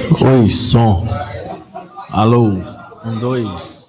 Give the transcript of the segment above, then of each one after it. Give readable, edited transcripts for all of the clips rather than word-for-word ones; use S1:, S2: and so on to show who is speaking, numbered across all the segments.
S1: Oi, som. Alô, um, dois.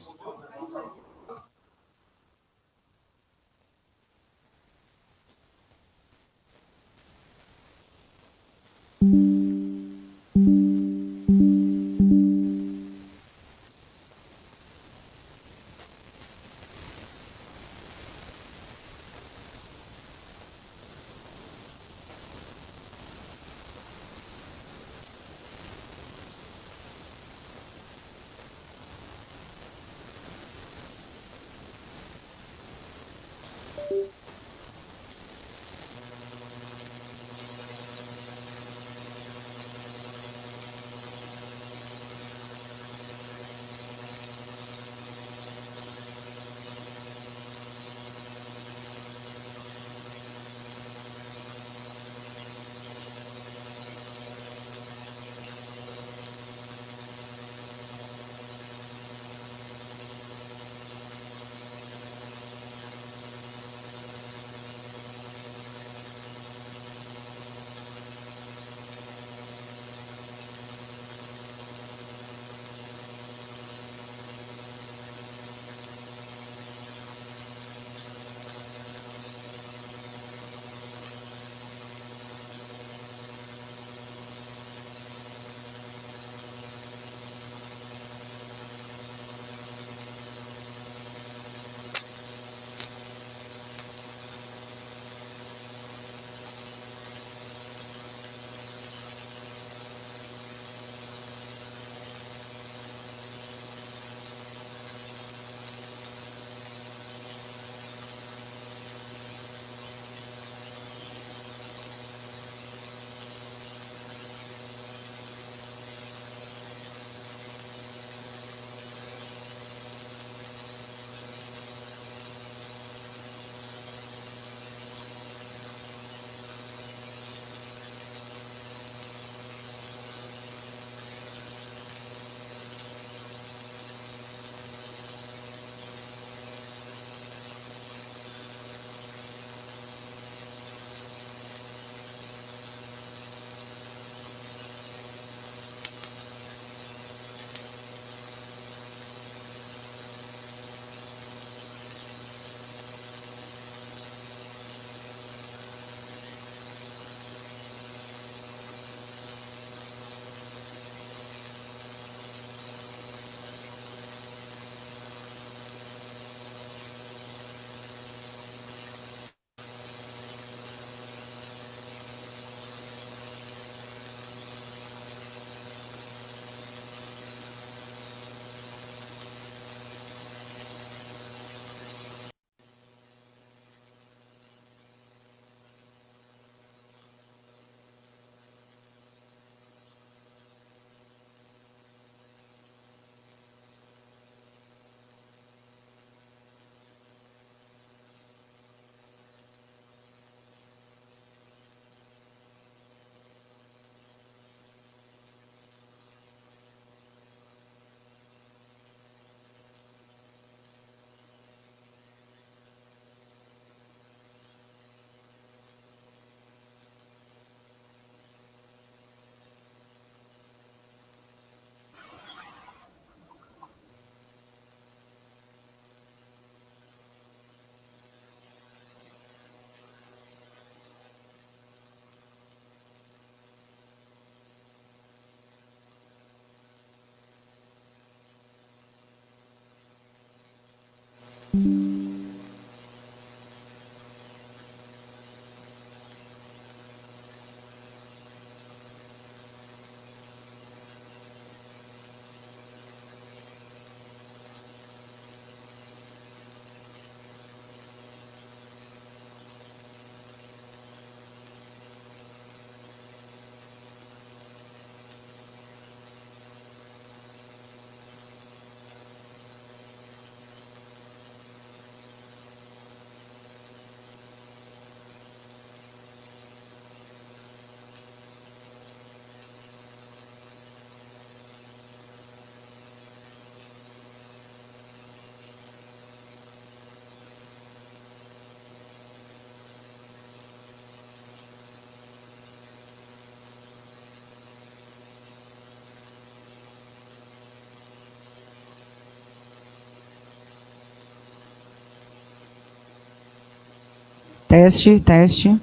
S2: Teste, teste.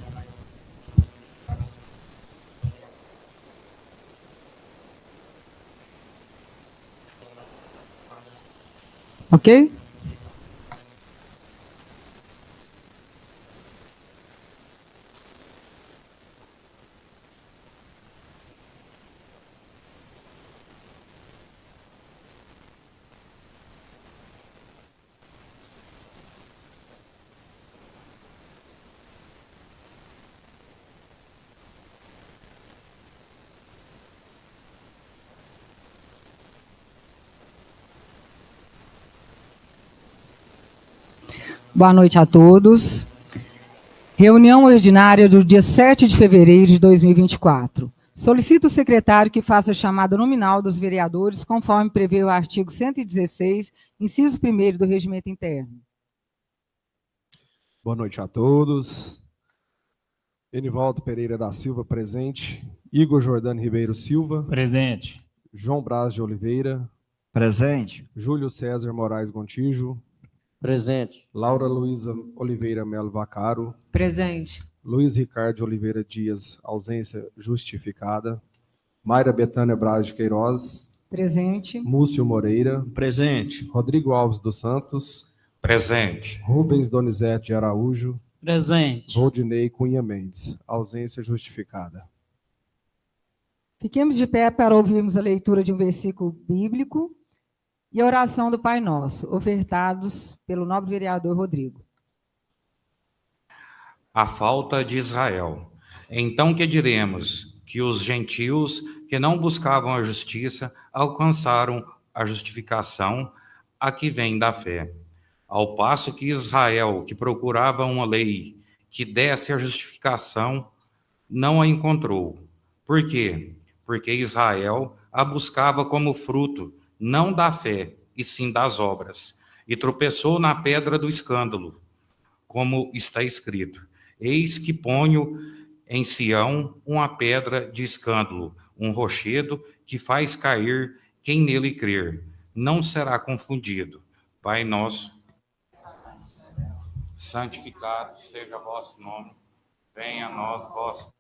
S2: Ok? Boa noite a todos. Reunião ordinária do dia 7 de fevereiro de 2024. Solicito o secretário que faça a chamada nominal dos vereadores, conforme prevê o artigo 116, inciso 1º do Regimento Interno.
S3: Boa noite a todos. Enivaldo Pereira da Silva, presente. Igor Jordano Ribeiro Silva.
S4: Presente.
S3: João Braz de Oliveira.
S4: Presente.
S3: Júlio César Moraes Gontijo.
S5: Presente.
S3: Laura Luísa Oliveira Melo Vacaro.
S6: Presente.
S3: Luiz Ricardo Oliveira Dias, ausência justificada. Mayra Betânia Braz de Queiroz.
S2: Presente.
S3: Múcio Moreira.
S1: Presente.
S3: Rodrigo Alves dos Santos.
S7: Presente.
S3: Rubens Donizete de Araújo.
S4: Presente.
S3: Voldinei Cunha Mendes, ausência justificada.
S2: Fiquemos de pé para ouvirmos a leitura de um versículo bíblico e a oração do Pai Nosso, ofertados pelo nobre vereador Rodrigo.
S7: A falta de Israel. Então que diremos? Que os gentios que não buscavam a justiça alcançaram a justificação a que vem da fé. Ao passo que Israel, que procurava uma lei que desse a justificação, não a encontrou. Por quê? Porque Israel a buscava como fruto, não da fé, e sim das obras, e tropeçou na pedra do escândalo, como está escrito: eis que ponho em Sião uma pedra de escândalo, um rochedo que faz cair quem nele crer. Não será confundido. Pai nosso, santificado seja vosso nome, venha a nós vosso.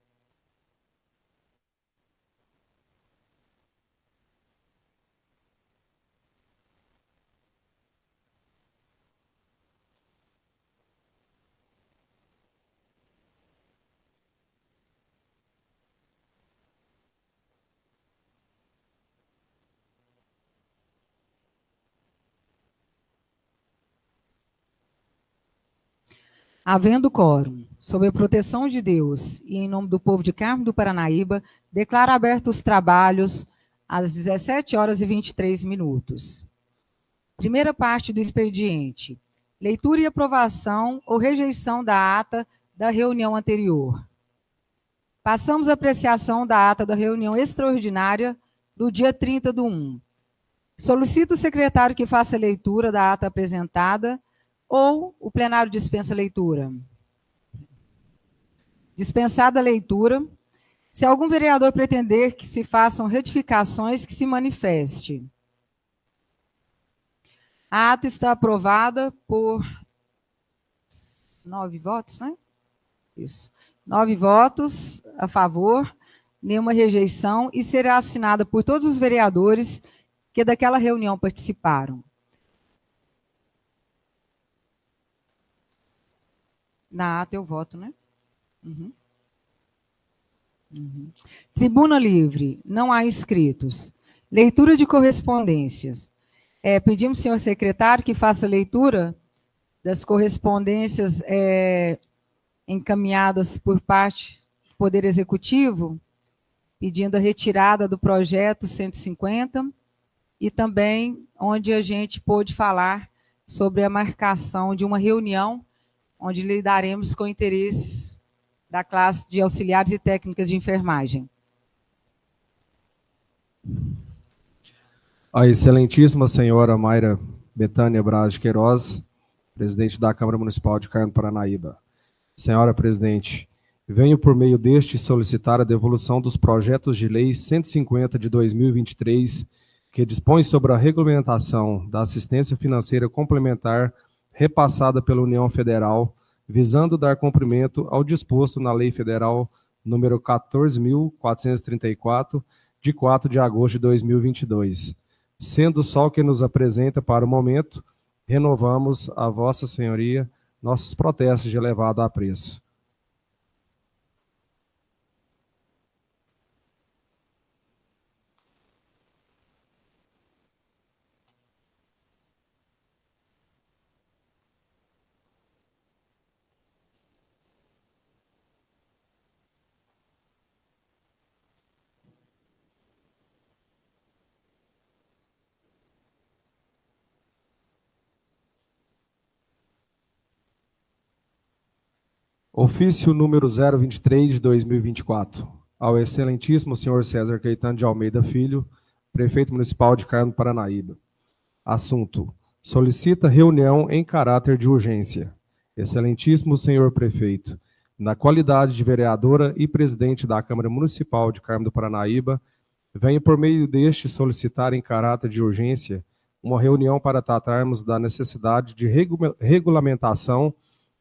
S2: Havendo quórum, sob a proteção de Deus e em nome do povo de Carmo do Paranaíba, declaro abertos os trabalhos às 17h23. Primeira parte do expediente: leitura e aprovação ou rejeição da ata da reunião anterior. Passamos à apreciação da ata da reunião extraordinária do dia 30/1. Solicito o secretário que faça a leitura da ata apresentada, ou o plenário dispensa a leitura? Dispensada a leitura. Se algum vereador pretender que se façam retificações, que se manifeste. A ata está aprovada por 9 votos, né? Isso. 9 votos a favor, nenhuma rejeição, e será assinada por todos os vereadores que daquela reunião participaram. Na ata eu voto, né? Tribuna livre, não há inscritos. Leitura de correspondências. Pedimos, senhor secretário, que faça a leitura das correspondências encaminhadas por parte do Poder Executivo, pedindo a retirada do projeto 150, e também onde a gente pôde falar sobre a marcação de uma reunião onde lidaremos com interesses da classe de auxiliares e técnicas de enfermagem.
S3: A excelentíssima senhora Mayra Betânia Braz de Queiroz, presidente da Câmara Municipal de Carmo do Paranaíba. Senhora presidente, venho por meio deste solicitar a devolução dos projetos de lei 150 de 2023, que dispõe sobre a regulamentação da assistência financeira complementar repassada pela União Federal visando dar cumprimento ao disposto na Lei Federal número 14.434, de 4 de agosto de 2022. Sendo só o que nos apresenta para o momento, renovamos a Vossa Senhoria nossos protestos de elevado apreço. Ofício número 023 de 2024. Ao excelentíssimo senhor César Caetano de Almeida Filho, prefeito municipal de Carmo do Paranaíba. Assunto: solicita reunião em caráter de urgência. Excelentíssimo senhor prefeito, na qualidade de vereadora e presidente da Câmara Municipal de Carmo do Paranaíba, venho por meio deste solicitar em caráter de urgência uma reunião para tratarmos da necessidade de regulamentação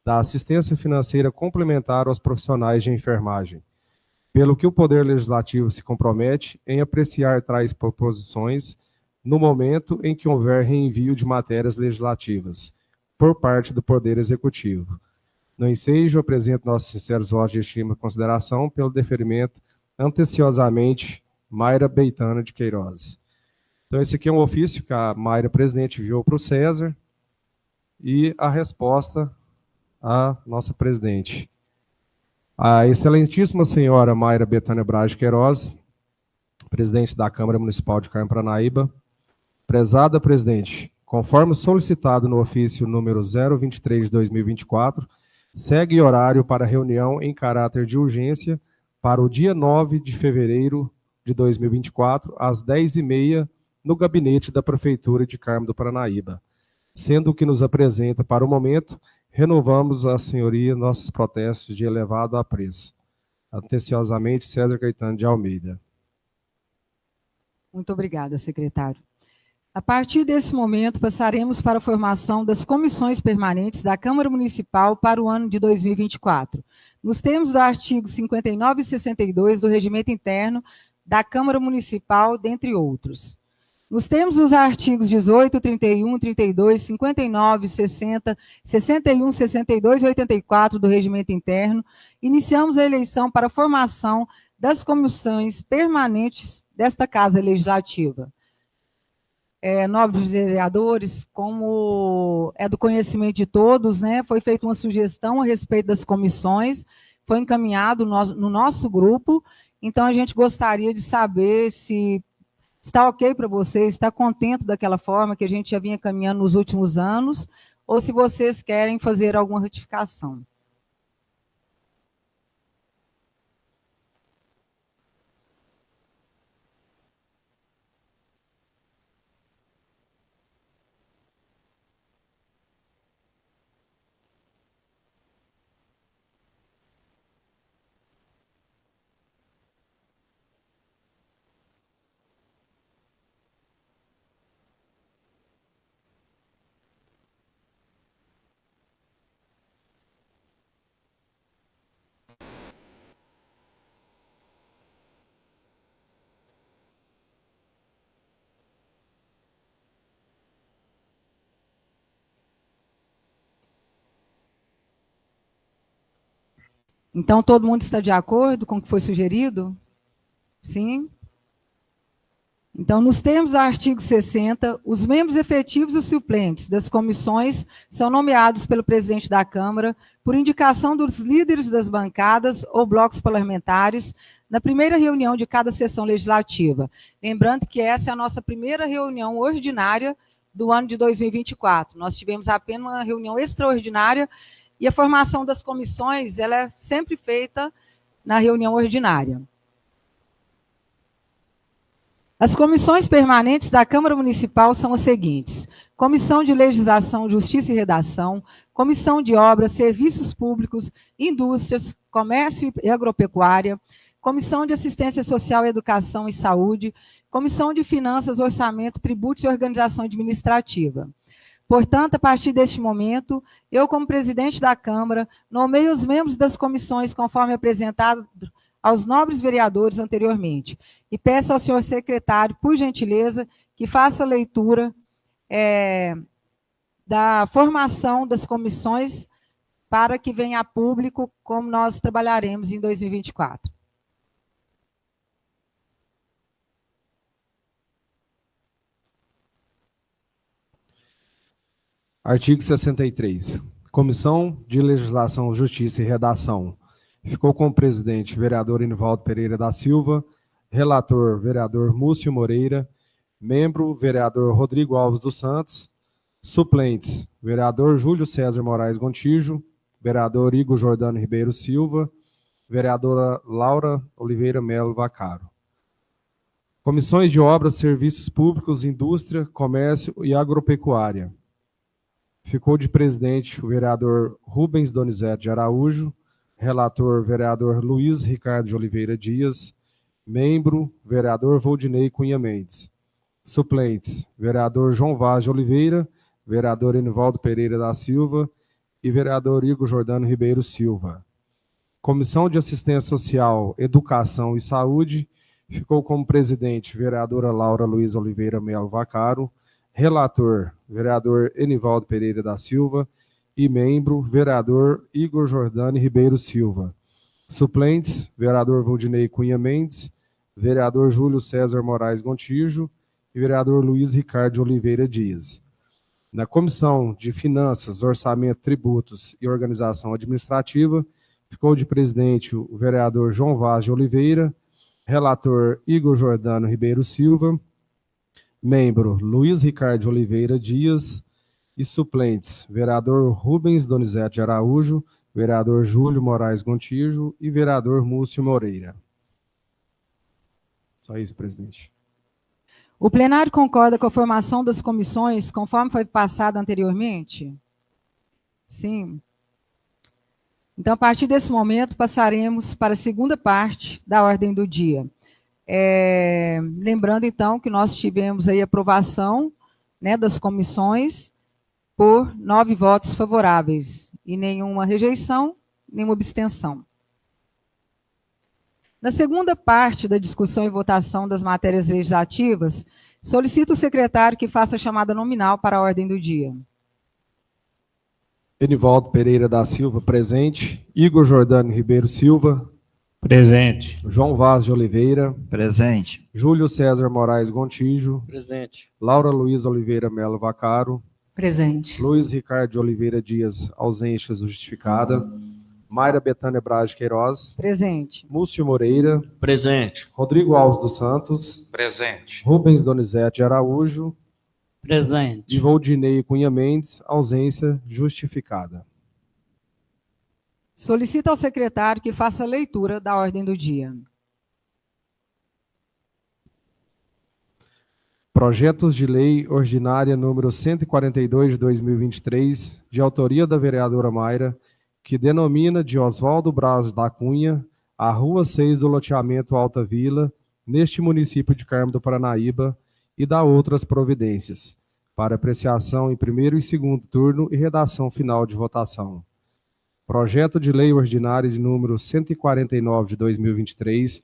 S3: da assistência financeira complementar aos profissionais de enfermagem, pelo que o Poder Legislativo se compromete em apreciar tais proposições no momento em que houver reenvio de matérias legislativas por parte do Poder Executivo. No ensejo, apresento nossos sinceros votos de estima e consideração pelo deferimento anteciosamente Mayra Betânia de Queiroz. Então, esse aqui é um ofício que a Mayra, presidente, enviou para o César, e a resposta a nossa presidente. A excelentíssima senhora Mayra Betânia Braz de Queiroz, presidente da Câmara Municipal de Carmo do Paranaíba. Prezada presidente, conforme solicitado no ofício número 023 de 2024, segue horário para reunião em caráter de urgência para o dia 9 de fevereiro de 2024, às 10h30, no gabinete da Prefeitura de Carmo do Paranaíba. Sendo o que nos apresenta para o momento, renovamos a senhoria nossos protestos de elevado apreço. Atenciosamente, César Caetano de Almeida.
S2: Muito obrigada, secretário. A partir desse momento, passaremos para a formação das comissões permanentes da Câmara Municipal para o ano de 2024, nos termos do artigo 59 e 62 do Regimento Interno da Câmara Municipal, dentre outros. Nos termos dos artigos 18, 31, 32, 59, 60, 61, 62 e 84 do Regimento Interno, iniciamos a eleição para a formação das comissões permanentes desta Casa Legislativa. Nobres vereadores, como é do conhecimento de todos, né, foi feita uma sugestão a respeito das comissões, foi encaminhado no nosso grupo, então a gente gostaria de saber se está ok para vocês, está contente daquela forma que a gente já vinha caminhando nos últimos anos, ou se vocês querem fazer alguma retificação. Então, todo mundo está de acordo com o que foi sugerido? Sim? Então, nos termos do artigo 60, os membros efetivos e suplentes das comissões são nomeados pelo presidente da Câmara por indicação dos líderes das bancadas ou blocos parlamentares na primeira reunião de cada sessão legislativa. Lembrando que essa é a nossa primeira reunião ordinária do ano de 2024. Nós tivemos apenas uma reunião extraordinária e a formação das comissões ela é sempre feita na reunião ordinária. As comissões permanentes da Câmara Municipal são as seguintes: Comissão de Legislação, Justiça e Redação, Comissão de Obras, Serviços Públicos, Indústrias, Comércio e Agropecuária, Comissão de Assistência Social, Educação e Saúde, Comissão de Finanças, Orçamento, Tributos e Organização Administrativa. Portanto, a partir deste momento, eu, como presidente da Câmara, nomeio os membros das comissões conforme apresentado aos nobres vereadores anteriormente. E peço ao senhor secretário, por gentileza, que faça a leitura da formação das comissões para que venha a público como nós trabalharemos em 2024.
S3: Artigo 63. Comissão de Legislação, Justiça e Redação. Ficou como presidente vereador Enivaldo Pereira da Silva, relator vereador Múcio Moreira, membro vereador Rodrigo Alves dos Santos, suplentes vereador Júlio César Moraes Gontijo, vereador Igor Jordano Ribeiro Silva, vereadora Laura Oliveira Melo Vaccaro. Comissões de Obras, Serviços Públicos, Indústria, Comércio e Agropecuária. Ficou de presidente o vereador Rubens Donizete de Araújo, relator vereador Luiz Ricardo de Oliveira Dias, membro vereador Voldinei Cunha Mendes. Suplentes, vereador João Vaz de Oliveira, vereador Enivaldo Pereira da Silva e vereador Igor Jordano Ribeiro Silva. Comissão de Assistência Social, Educação e Saúde, ficou como presidente vereadora Laura Luiza Oliveira Melo Vaccaro, relator, vereador Enivaldo Pereira da Silva e membro, vereador Igor Jordano Ribeiro Silva. Suplentes, vereador Voldinei Cunha Mendes, vereador Júlio César Moraes Gontijo e vereador Luiz Ricardo de Oliveira Dias. Na Comissão de Finanças, Orçamento, Tributos e Organização Administrativa, ficou de presidente o vereador João Vaz de Oliveira, relator Igor Jordano Ribeiro Silva, membro Luiz Ricardo de Oliveira Dias e suplentes, vereador Rubens Donizete de Araújo, vereador Júlio Moraes Gontijo e vereador Múcio Moreira. Só isso, presidente.
S2: O plenário concorda com a formação das comissões, conforme foi passado anteriormente? Sim. Então, a partir desse momento, passaremos para a segunda parte da ordem do dia. Lembrando, então, que nós tivemos aí aprovação, né, das comissões por 9 votos favoráveis e nenhuma rejeição, nenhuma abstenção. Na segunda parte da discussão e votação das matérias legislativas, solicito o secretário que faça a chamada nominal para a ordem do dia.
S3: Enivaldo Pereira da Silva, presente. Igor Jordano Ribeiro Silva.
S4: Presente.
S3: João Vaz de Oliveira.
S4: Presente.
S3: Júlio César Moraes Gontijo.
S4: Presente.
S3: Laura Luiza Oliveira Melo Vaccaro.
S2: Presente.
S3: Luiz Ricardo de Oliveira Dias, ausência justificada. Mayra Betânia Braz de Queiroz.
S2: Presente.
S3: Múcio Moreira.
S4: Presente.
S3: Rodrigo Alves dos Santos.
S7: Presente.
S3: Rubens Donizete de Araújo.
S4: Presente.
S3: E Voldinei Cunha Mendes, ausência justificada.
S2: Solicito ao secretário que faça a leitura da ordem do dia.
S3: Projetos de Lei Ordinária número 142 de 2023, de autoria da vereadora Mayra, que denomina de Oswaldo Braz da Cunha a Rua 6 do loteamento Alta Vila, neste município de Carmo do Paranaíba, e dá outras providências, para apreciação em primeiro e segundo turno e redação final de votação. Projeto de Lei Ordinária de número 149 de 2023,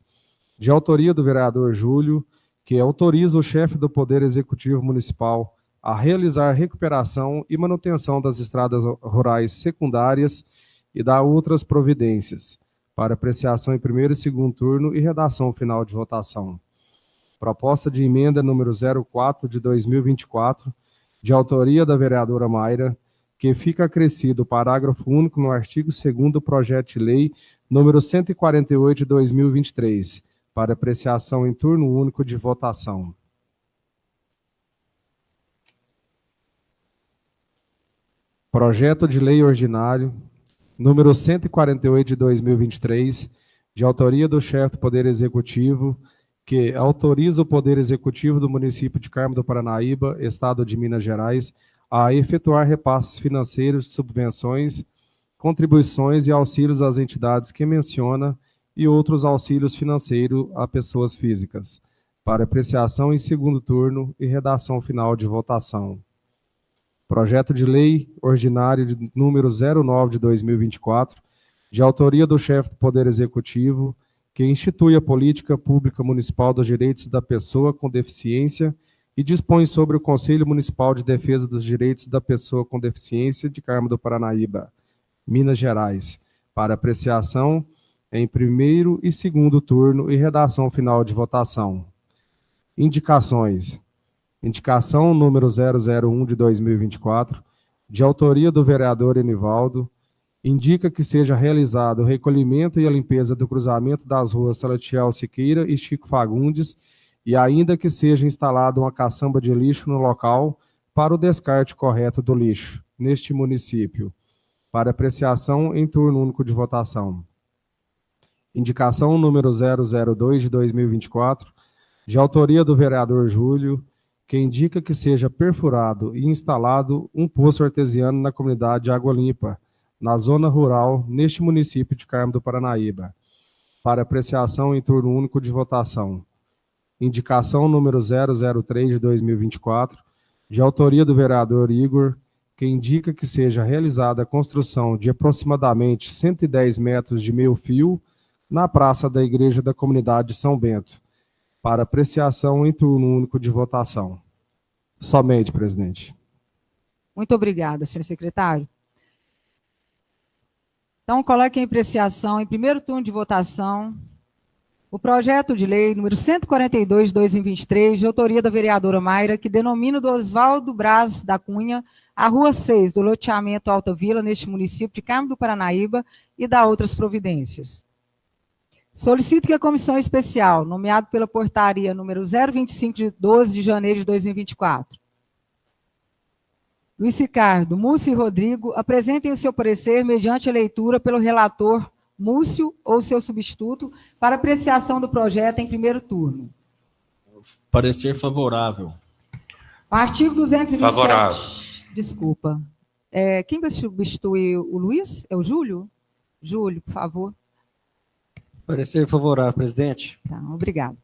S3: de autoria do vereador Júlio, que autoriza o chefe do Poder Executivo Municipal a realizar recuperação e manutenção das estradas rurais secundárias e dá outras providências, para apreciação em primeiro e segundo turno e redação final de votação. Proposta de emenda número 04 de 2024, de autoria da vereadora Mayra, que fica acrescido o parágrafo único no artigo 2º do projeto de lei número 148 de 2023, para apreciação em turno único de votação. Projeto de Lei Ordinário número 148 de 2023, de autoria do chefe do Poder Executivo, que autoriza o Poder Executivo do município de Carmo do Paranaíba, Estado de Minas Gerais, a efetuar repasses financeiros, subvenções, contribuições e auxílios às entidades que menciona e outros auxílios financeiros a pessoas físicas, para apreciação em segundo turno e redação final de votação. Projeto de Lei Ordinário de número 09 de 2024, de autoria do chefe do Poder Executivo, que institui a política pública municipal dos direitos da pessoa com deficiência e dispõe sobre o Conselho Municipal de Defesa dos Direitos da Pessoa com Deficiência de Carmo do Paranaíba, Minas Gerais, para apreciação em primeiro e segundo turno e redação final de votação. Indicações. Indicação número 001 de 2024, de autoria do vereador Enivaldo, indica que seja realizado o recolhimento e a limpeza do cruzamento das ruas Salatiel Siqueira e Chico Fagundes, e ainda que seja instalada uma caçamba de lixo no local para o descarte correto do lixo, neste município, para apreciação em turno único de votação. Indicação número 002 de 2024, de autoria do vereador Júlio, que indica que seja perfurado e instalado um poço artesiano na comunidade Água Limpa, na zona rural, neste município de Carmo do Paranaíba, para apreciação em turno único de votação. Indicação número 003 de 2024, de autoria do vereador Igor, que indica que seja realizada a construção de aproximadamente 110 metros de meio-fio na praça da Igreja da Comunidade de São Bento, para apreciação em turno único de votação. Somente, presidente.
S2: Muito obrigada, senhor secretário. Então, coloque em apreciação, em primeiro turno de votação, o projeto de lei número 142 de 2023, de autoria da vereadora Mayra, que denomina do Oswaldo Braz da Cunha a Rua 6 do loteamento Alta Vila, neste município de Carmo do Paranaíba, e da outras providências. Solicito que a comissão especial, nomeada pela portaria número 025 de 12 de janeiro de 2024, Luiz Ricardo, Múcio e Rodrigo, apresentem o seu parecer mediante a leitura pelo relator Múcio ou seu substituto para apreciação do projeto em primeiro turno.
S1: Parecer favorável.
S2: O artigo 227...
S7: Favorável.
S2: Desculpa. Quem vai substituir o Luiz? É o Júlio? Júlio, por favor.
S5: Parecer favorável, presidente.
S2: Tá, obrigado.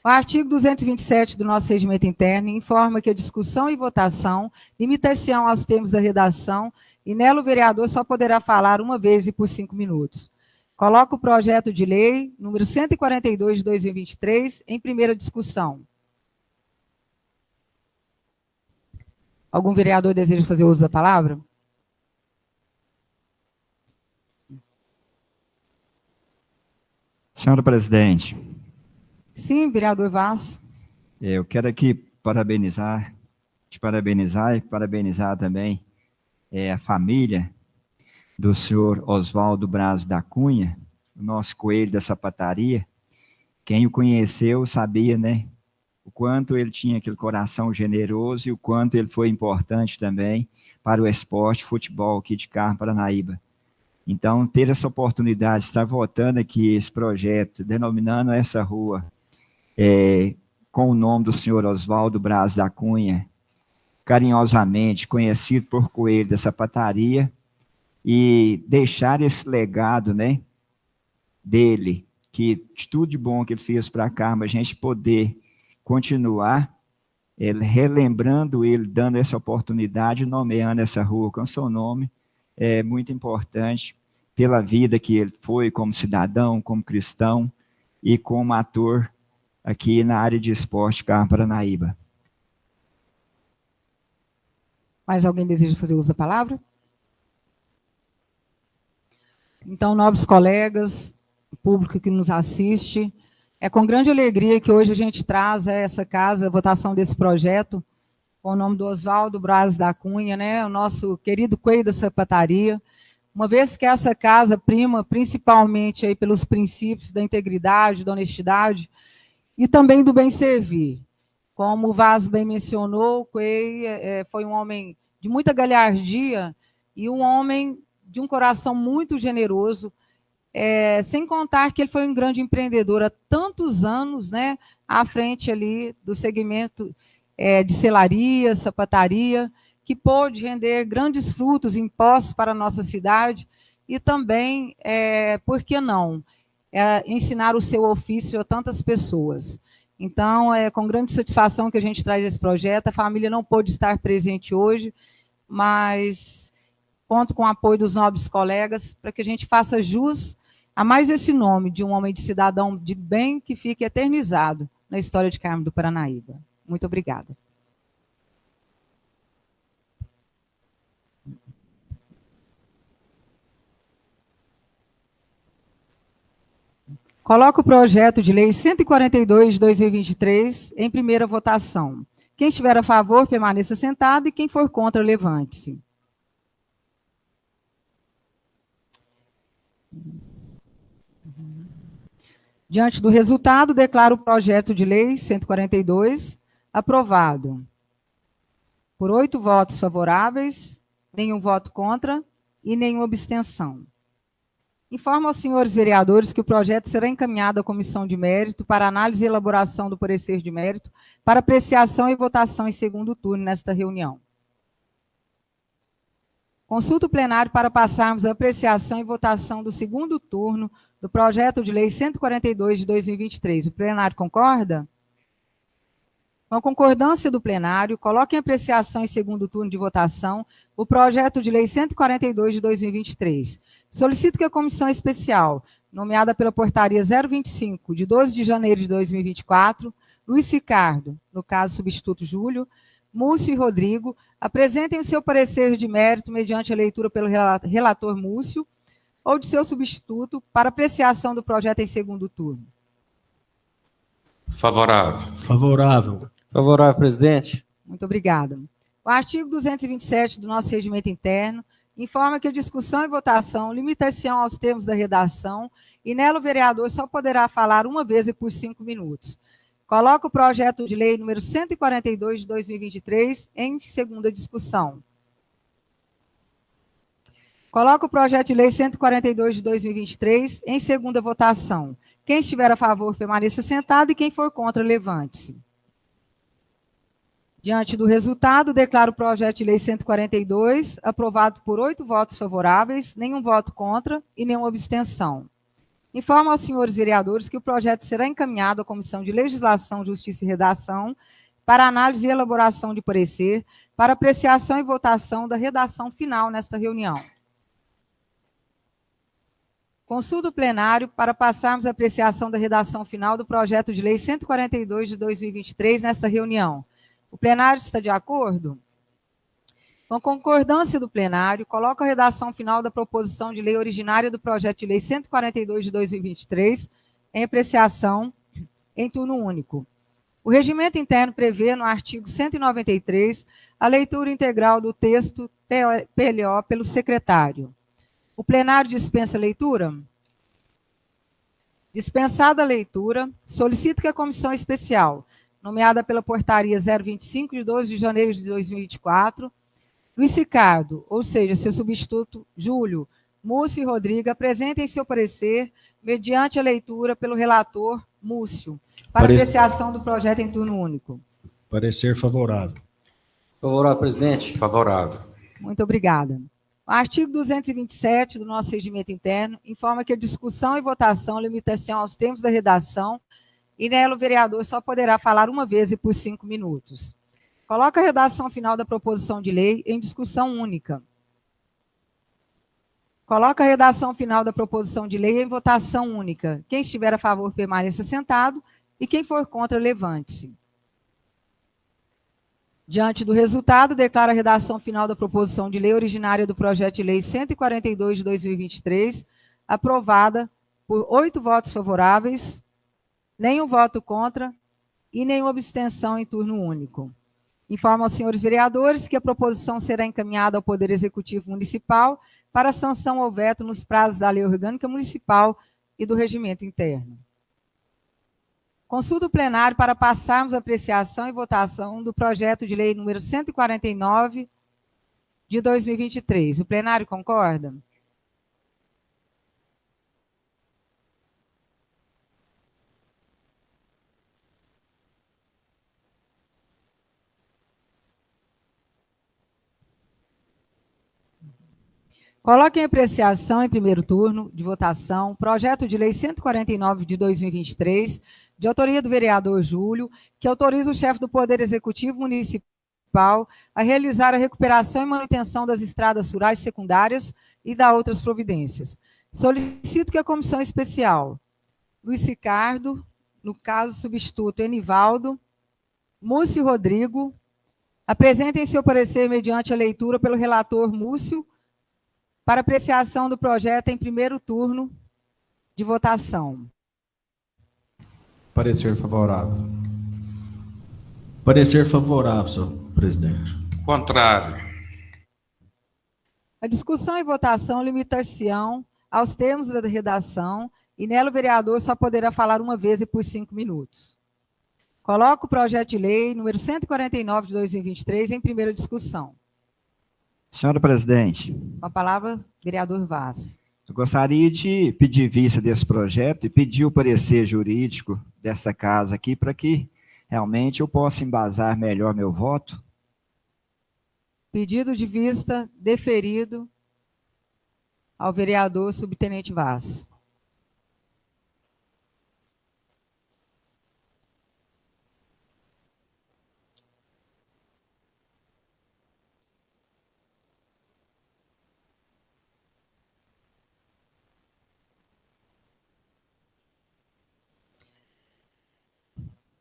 S2: O artigo 227 do nosso regimento interno informa que a discussão e votação limitar-se-ão aos termos da redação e nela o vereador só poderá falar uma vez e por 5 minutos. Coloco o projeto de lei número 142 de 2023 em primeira discussão. Algum vereador deseja fazer uso da palavra?
S6: Senhora presidente.
S2: Sim, vereador Vaz.
S6: Eu quero aqui te parabenizar e parabenizar também a família do senhor Oswaldo Braz da Cunha, o nosso coelho da sapataria. Quem o conheceu sabia, né, o quanto ele tinha aquele coração generoso e o quanto ele foi importante também para o esporte futebol aqui de Carmo Paranaíba. Então, ter essa oportunidade de estar votando aqui esse projeto, denominando essa rua com o nome do senhor Oswaldo Braz da Cunha, carinhosamente conhecido por Coelho da Sapataria, e deixar esse legado, né, dele, que de tudo de bom que ele fez para cá, mas a gente poder continuar relembrando ele, dando essa oportunidade, nomeando essa rua com seu nome, é muito importante pela vida que ele foi como cidadão, como cristão e como ator aqui na área de esporte Carmo Paranaíba.
S2: Mais alguém deseja fazer uso da palavra? Então, nobres colegas, público que nos assiste, é com grande alegria que hoje a gente traz a essa casa a votação desse projeto, com o nome do Oswaldo Braz da Cunha, né, o nosso querido coelho da sapataria, uma vez que essa casa prima principalmente aí pelos princípios da integridade, da honestidade e também do bem servir. Como o Vaz bem mencionou, o Coelho foi um homem de muita galhardia e um homem de um coração muito generoso, sem contar que ele foi um grande empreendedor há tantos anos, né, à frente ali do segmento de selaria, sapataria, que pôde render grandes frutos impostos para a nossa cidade e também, por que não, ensinar o seu ofício a tantas pessoas. Então, é com grande satisfação que a gente traz esse projeto. A família não pôde estar presente hoje, mas conto com o apoio dos nobres colegas para que a gente faça jus a mais esse nome de um homem de cidadão de bem que fique eternizado na história de Carmo do Paranaíba. Muito obrigada. Coloco o projeto de lei 142 de 2023 em primeira votação. Quem estiver a favor, permaneça sentado, e quem for contra, levante-se. Diante do resultado, declaro o projeto de lei 142 aprovado. Por 8 votos favoráveis, nenhum voto contra e nenhuma abstenção. Informo aos senhores vereadores que o projeto será encaminhado à comissão de mérito para análise e elaboração do parecer de mérito, para apreciação e votação em segundo turno nesta reunião. Consulto o plenário para passarmos a apreciação e votação do segundo turno do projeto de lei 142 de 2023. O plenário concorda? Com a concordância do plenário, coloque em apreciação em segundo turno de votação o projeto de lei 142 de 2023. Solicito que a comissão especial, nomeada pela portaria 025, de 12 de janeiro de 2024, Luiz Ricardo, no caso substituto Júlio, Múcio e Rodrigo, apresentem o seu parecer de mérito mediante a leitura pelo relator Múcio ou de seu substituto para apreciação do projeto em segundo turno.
S7: Favorável.
S1: Favorável.
S5: Favorável, presidente.
S2: Muito obrigada. O artigo 227 do nosso regimento interno informa que a discussão e votação limita-se aos termos da redação e nela o vereador só poderá falar uma vez e por 5 minutos. Coloco o projeto de lei número 142 de 2023 em segunda discussão. Coloco o projeto de lei 142 de 2023 em segunda votação. Quem estiver a favor, permaneça sentado, e quem for contra, levante-se. Diante do resultado, declaro o projeto de lei 142 aprovado por 8 votos favoráveis, nenhum voto contra e nenhuma abstenção. Informo aos senhores vereadores que o projeto será encaminhado à Comissão de Legislação, Justiça e Redação para análise e elaboração de parecer, para apreciação e votação da redação final nesta reunião. Consulto o plenário para passarmos a apreciação da redação final do projeto de lei 142 de 2023 nesta reunião. O plenário está de acordo? Com a concordância do plenário, coloco a redação final da proposição de lei originária do projeto de lei 142 de 2023 em apreciação em turno único. O regimento interno prevê, no artigo 193, a leitura integral do texto PLO pelo secretário. O plenário dispensa a leitura? Dispensada a leitura, solicito que a comissão especial, nomeada pela portaria 025 de 12 de janeiro de 2024, Luiz Ricardo, ou seja, seu substituto Júlio, Múcio e Rodrigo, apresentem seu parecer mediante a leitura pelo relator Múcio, para apreciação do projeto em turno único.
S1: Parecer favorável.
S5: Favorável, presidente.
S7: Favorável.
S2: Muito obrigada. O artigo 227 do nosso regimento interno informa que a discussão e votação limita-se aos termos da redação e nela o vereador só poderá falar uma vez e por 5 minutos. Coloca a redação final da proposição de lei em discussão única. Coloca a redação final da proposição de lei em votação única. Quem estiver a favor, permaneça sentado, e quem for contra, levante-se. Diante do resultado, declaro a redação final da proposição de lei originária do projeto de lei 142 de 2023 aprovada por 8 votos favoráveis, nenhum voto contra e nenhuma abstenção em turno único. Informo aos senhores vereadores que a proposição será encaminhada ao Poder Executivo Municipal para sanção ou veto nos prazos da Lei Orgânica Municipal e do Regimento Interno. Consulta o plenário para passarmos a apreciação e votação do projeto de lei número 149 de 2023. O plenário concorda? Coloque em apreciação em primeiro turno de votação projeto de lei 149 de 2023, de autoria do vereador Júlio, que autoriza o chefe do Poder Executivo Municipal Municipal a realizar a recuperação e manutenção das estradas rurais secundárias e da outras providências. Solicito que a comissão especial, Luiz Ricardo, no caso substituto Enivaldo, Múcio e Rodrigo, apresentem seu parecer mediante a leitura pelo relator Múcio para apreciação do projeto em primeiro turno de votação.
S3: Parecer favorável.
S1: Parecer favorável, senhor presidente.
S7: Contrário.
S2: A discussão e votação limitar-se-ão aos termos da redação e nela o vereador só poderá falar uma vez e por 5 minutos. Coloco o projeto de lei número 149 de 2023 em primeira discussão.
S6: Senhora presidente,
S2: Com a palavra, vereador Vaz.
S6: eu gostaria de pedir vista desse projeto e pedir o parecer jurídico dessa casa aqui para que realmente eu possa embasar melhor meu voto.
S2: Pedido de vista deferido ao vereador subtenente Vaz.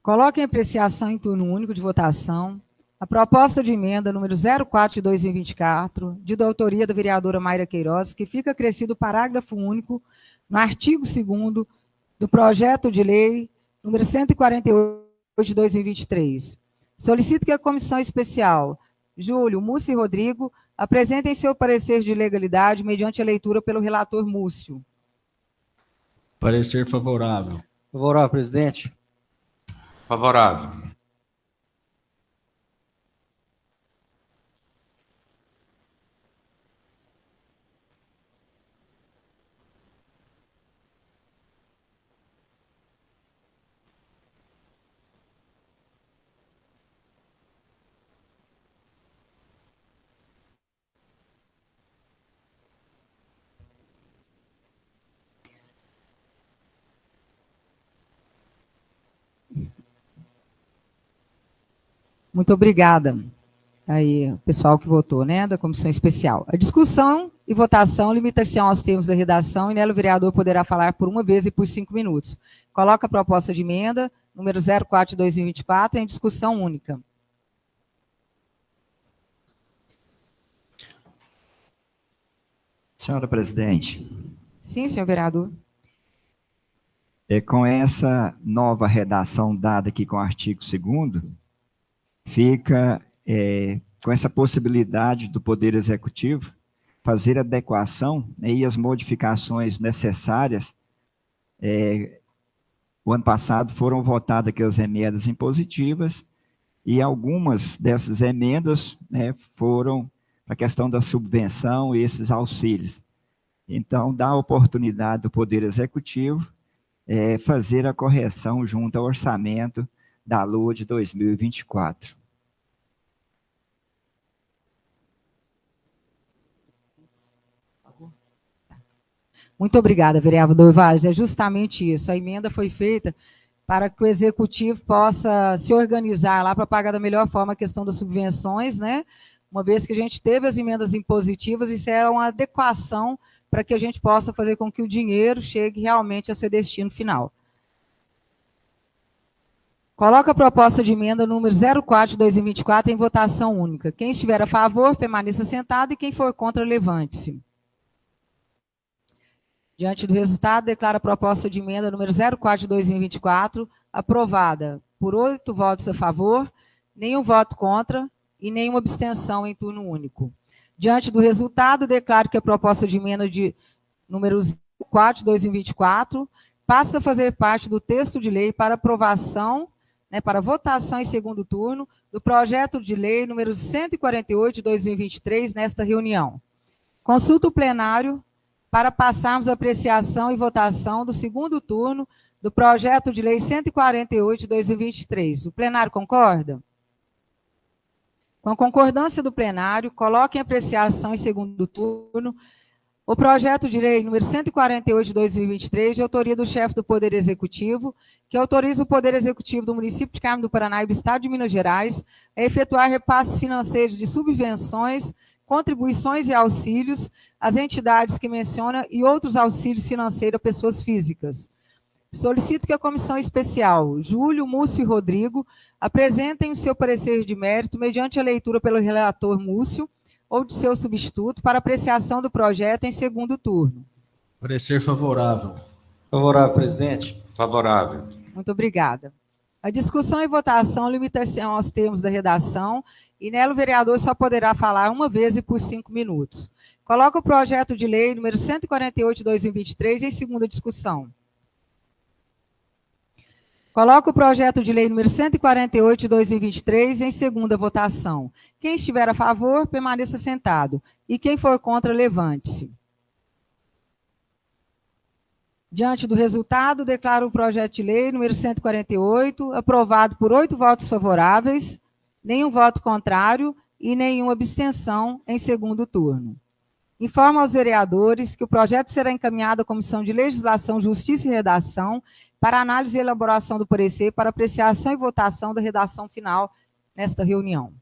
S2: Coloque em apreciação em turno único de votação a proposta de emenda número 04 de 2024, de autoria da vereadora Mayra Queiroz, que fica acrescido o parágrafo único no artigo 2º do projeto de lei número 148 de 2023. Solicito que a comissão especial, Júlio, Múcio e Rodrigo, apresentem seu parecer de legalidade mediante a leitura pelo relator Múcio.
S1: Parecer favorável.
S5: Favorável, presidente.
S7: Favorável.
S2: Muito obrigada. Aí, o pessoal que votou, né, da comissão especial. A discussão e votação limita-se aos termos da redação e nela o vereador poderá falar por uma vez e por 5 minutos. Coloca a proposta de emenda, número 04 de 2024, em discussão única.
S6: Senhora presidente,
S2: Sim, senhor vereador.
S6: com essa nova redação dada aqui com o artigo 2º, fica com essa possibilidade do Poder Executivo fazer adequação, né, e as modificações necessárias. O ano passado foram votadas aqui as emendas impositivas e algumas dessas emendas, né, foram para a questão da subvenção e esses auxílios. Então, dá a oportunidade do Poder Executivo fazer a correção junto ao orçamento da LOA de 2024.
S2: Muito obrigada, vereador Vaz. É justamente isso. A emenda foi feita para que o executivo possa se organizar lá para pagar da melhor forma a questão das subvenções, né? Uma vez que a gente teve as emendas impositivas, isso é uma adequação para que a gente possa fazer com que o dinheiro chegue realmente ao seu destino final. Coloca a proposta de emenda número 04 de 2024 em votação única. Quem estiver a favor, permaneça sentado e quem for contra, levante-se. Diante do resultado, declaro a proposta de emenda número 04 de 2024 aprovada por 8 votos a favor, nenhum voto contra e nenhuma abstenção em turno único. Diante do resultado, declaro que a proposta de emenda de número 04 de 2024 passa a fazer parte do texto de lei para aprovação, né, para votação em segundo turno, do projeto de lei número 148 de 2023 nesta reunião. Consulto o plenário para passarmos a apreciação e votação do segundo turno do projeto de lei 148 de 2023. O plenário concorda? Com a concordância do plenário, coloque em apreciação em segundo turno O projeto de lei número 148 de 2023, de autoria do chefe do Poder Executivo, que autoriza o Poder Executivo do município de Carmo do Paranaíba, Estado de Minas Gerais, a efetuar repasses financeiros de subvenções, contribuições e auxílios às entidades que menciona e outros auxílios financeiros a pessoas físicas. Solicito que a comissão especial, Júlio, Múcio e Rodrigo, apresentem o seu parecer de mérito mediante a leitura pelo relator Múcio ou de seu substituto para apreciação do projeto em segundo turno.
S1: Parecer favorável.
S5: Favorável, presidente.
S7: Favorável.
S2: Muito obrigada. A discussão e votação limita-se aos termos da redação e nela o vereador só poderá falar uma vez e por 5 minutos. Coloca o projeto de lei número 148 de 2023 em segunda discussão. Coloca o projeto de lei número 148 de 2023 em segunda votação. Quem estiver a favor, permaneça sentado. E quem for contra, levante-se. Diante do resultado, declaro o projeto de lei número 148 aprovado por 8 votos favoráveis, nenhum voto contrário e nenhuma abstenção em segundo turno. Informo aos vereadores que o projeto será encaminhado à Comissão de Legislação, Justiça e Redação para análise e elaboração do parecer para apreciação e votação da redação final nesta reunião.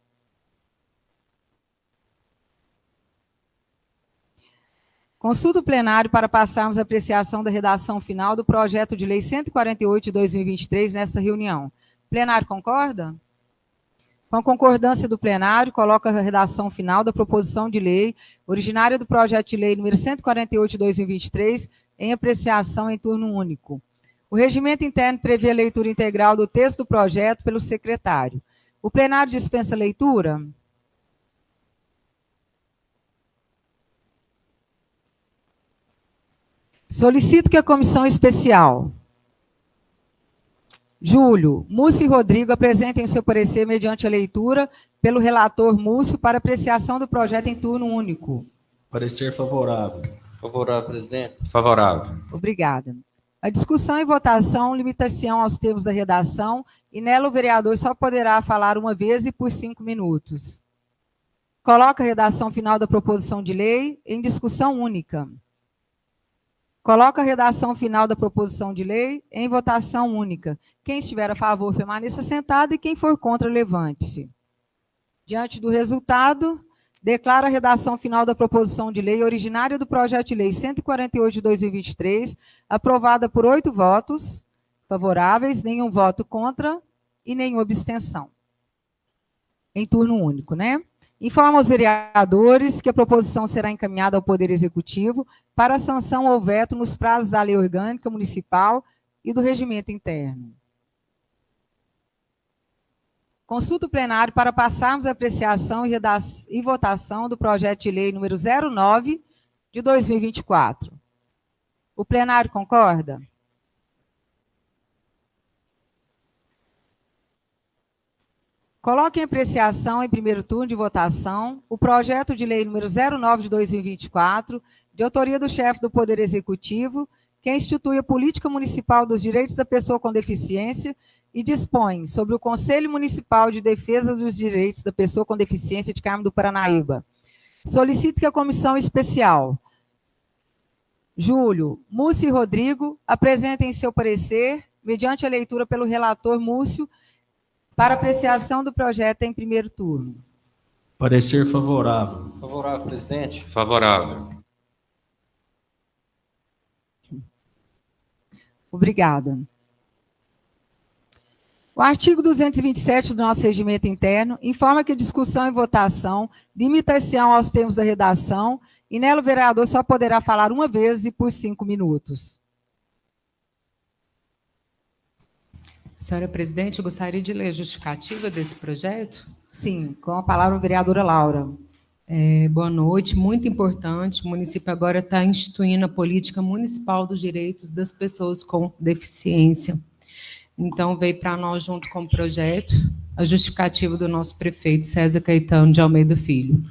S2: Consulta o plenário para passarmos a apreciação da redação final do projeto de lei 148 de 2023 nesta reunião. O plenário concorda? Com a concordância do plenário, coloca a redação final da proposição de lei originária do projeto de lei número 148 de 2023 em apreciação em turno único. O regimento interno prevê a leitura integral do texto do projeto pelo secretário. O plenário dispensa a leitura? Solicito que a comissão especial, Júlio, Múcio e Rodrigo, apresentem o seu parecer mediante a leitura pelo relator Múcio para apreciação do projeto em turno único.
S1: Parecer favorável.
S5: Favorável, presidente.
S7: Favorável.
S2: Obrigada. A discussão e votação limita-se aos termos da redação e nela o vereador só poderá falar uma vez e por 5 minutos. Coloca a redação final da proposição de lei em discussão única. Coloca a redação final da proposição de lei em votação única. Quem estiver a favor, permaneça sentado e quem for contra, levante-se. Diante do resultado, declaro a redação final da proposição de lei originária do projeto de lei 148 de 2023, aprovada por 8 votos favoráveis, nenhum voto contra e nenhuma abstenção. Em turno único, né? Informo aos vereadores que a proposição será encaminhada ao Poder Executivo para sanção ou veto nos prazos da Lei Orgânica Municipal e do Regimento Interno. Consulta o plenário para passarmos a apreciação e votação do projeto de lei número 09 de 2024. O plenário concorda? Coloque em apreciação, em primeiro turno de votação, o projeto de lei número 09 de 2024, de autoria do chefe do Poder Executivo, que institui a Política Municipal dos Direitos da Pessoa com Deficiência e dispõe sobre o Conselho Municipal de Defesa dos Direitos da Pessoa com Deficiência de Carmo do Paranaíba. Solicito que a comissão especial, Júlio, Múcio e Rodrigo, apresentem seu parecer, mediante a leitura pelo relator Múcio, para apreciação do projeto em primeiro turno.
S1: Parecer favorável.
S5: Favorável, presidente.
S7: Favorável.
S2: Obrigada. O artigo 227 do nosso regimento interno informa que a discussão e votação limita-se aos termos da redação e nela o vereador só poderá falar uma vez e por 5 minutos.
S8: Senhora presidente, eu gostaria de ler a justificativa desse projeto.
S2: Sim, com a palavra a vereadora Laura.
S8: Boa noite, muito importante. O município agora está instituindo a política municipal dos direitos das pessoas com deficiência. Então, veio para nós, junto com o projeto, a justificativa do nosso prefeito César Caetano de Almeida Filho.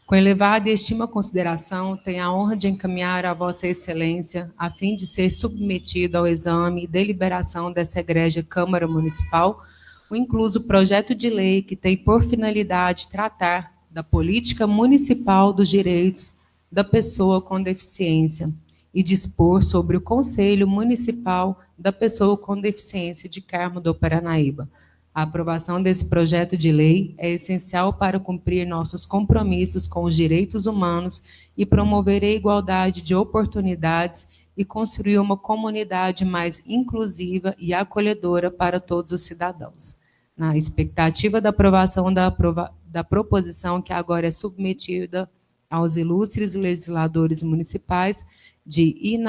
S8: Com elevada e estima consideração, tenho a honra de encaminhar a Vossa Excelência, a fim de ser submetido ao exame e deliberação dessa egrégia Câmara Municipal, o incluso projeto de lei que tem por finalidade tratar da política municipal dos direitos da pessoa com deficiência e dispor sobre o Conselho Municipal da Pessoa com Deficiência de Carmo do Paranaíba. A aprovação desse projeto de lei é essencial para cumprir nossos compromissos com os direitos humanos e promover a igualdade de oportunidades e construir uma comunidade mais inclusiva e acolhedora para todos os cidadãos. Na expectativa da aprovação da proposição que agora é submetida aos ilustres legisladores municipais de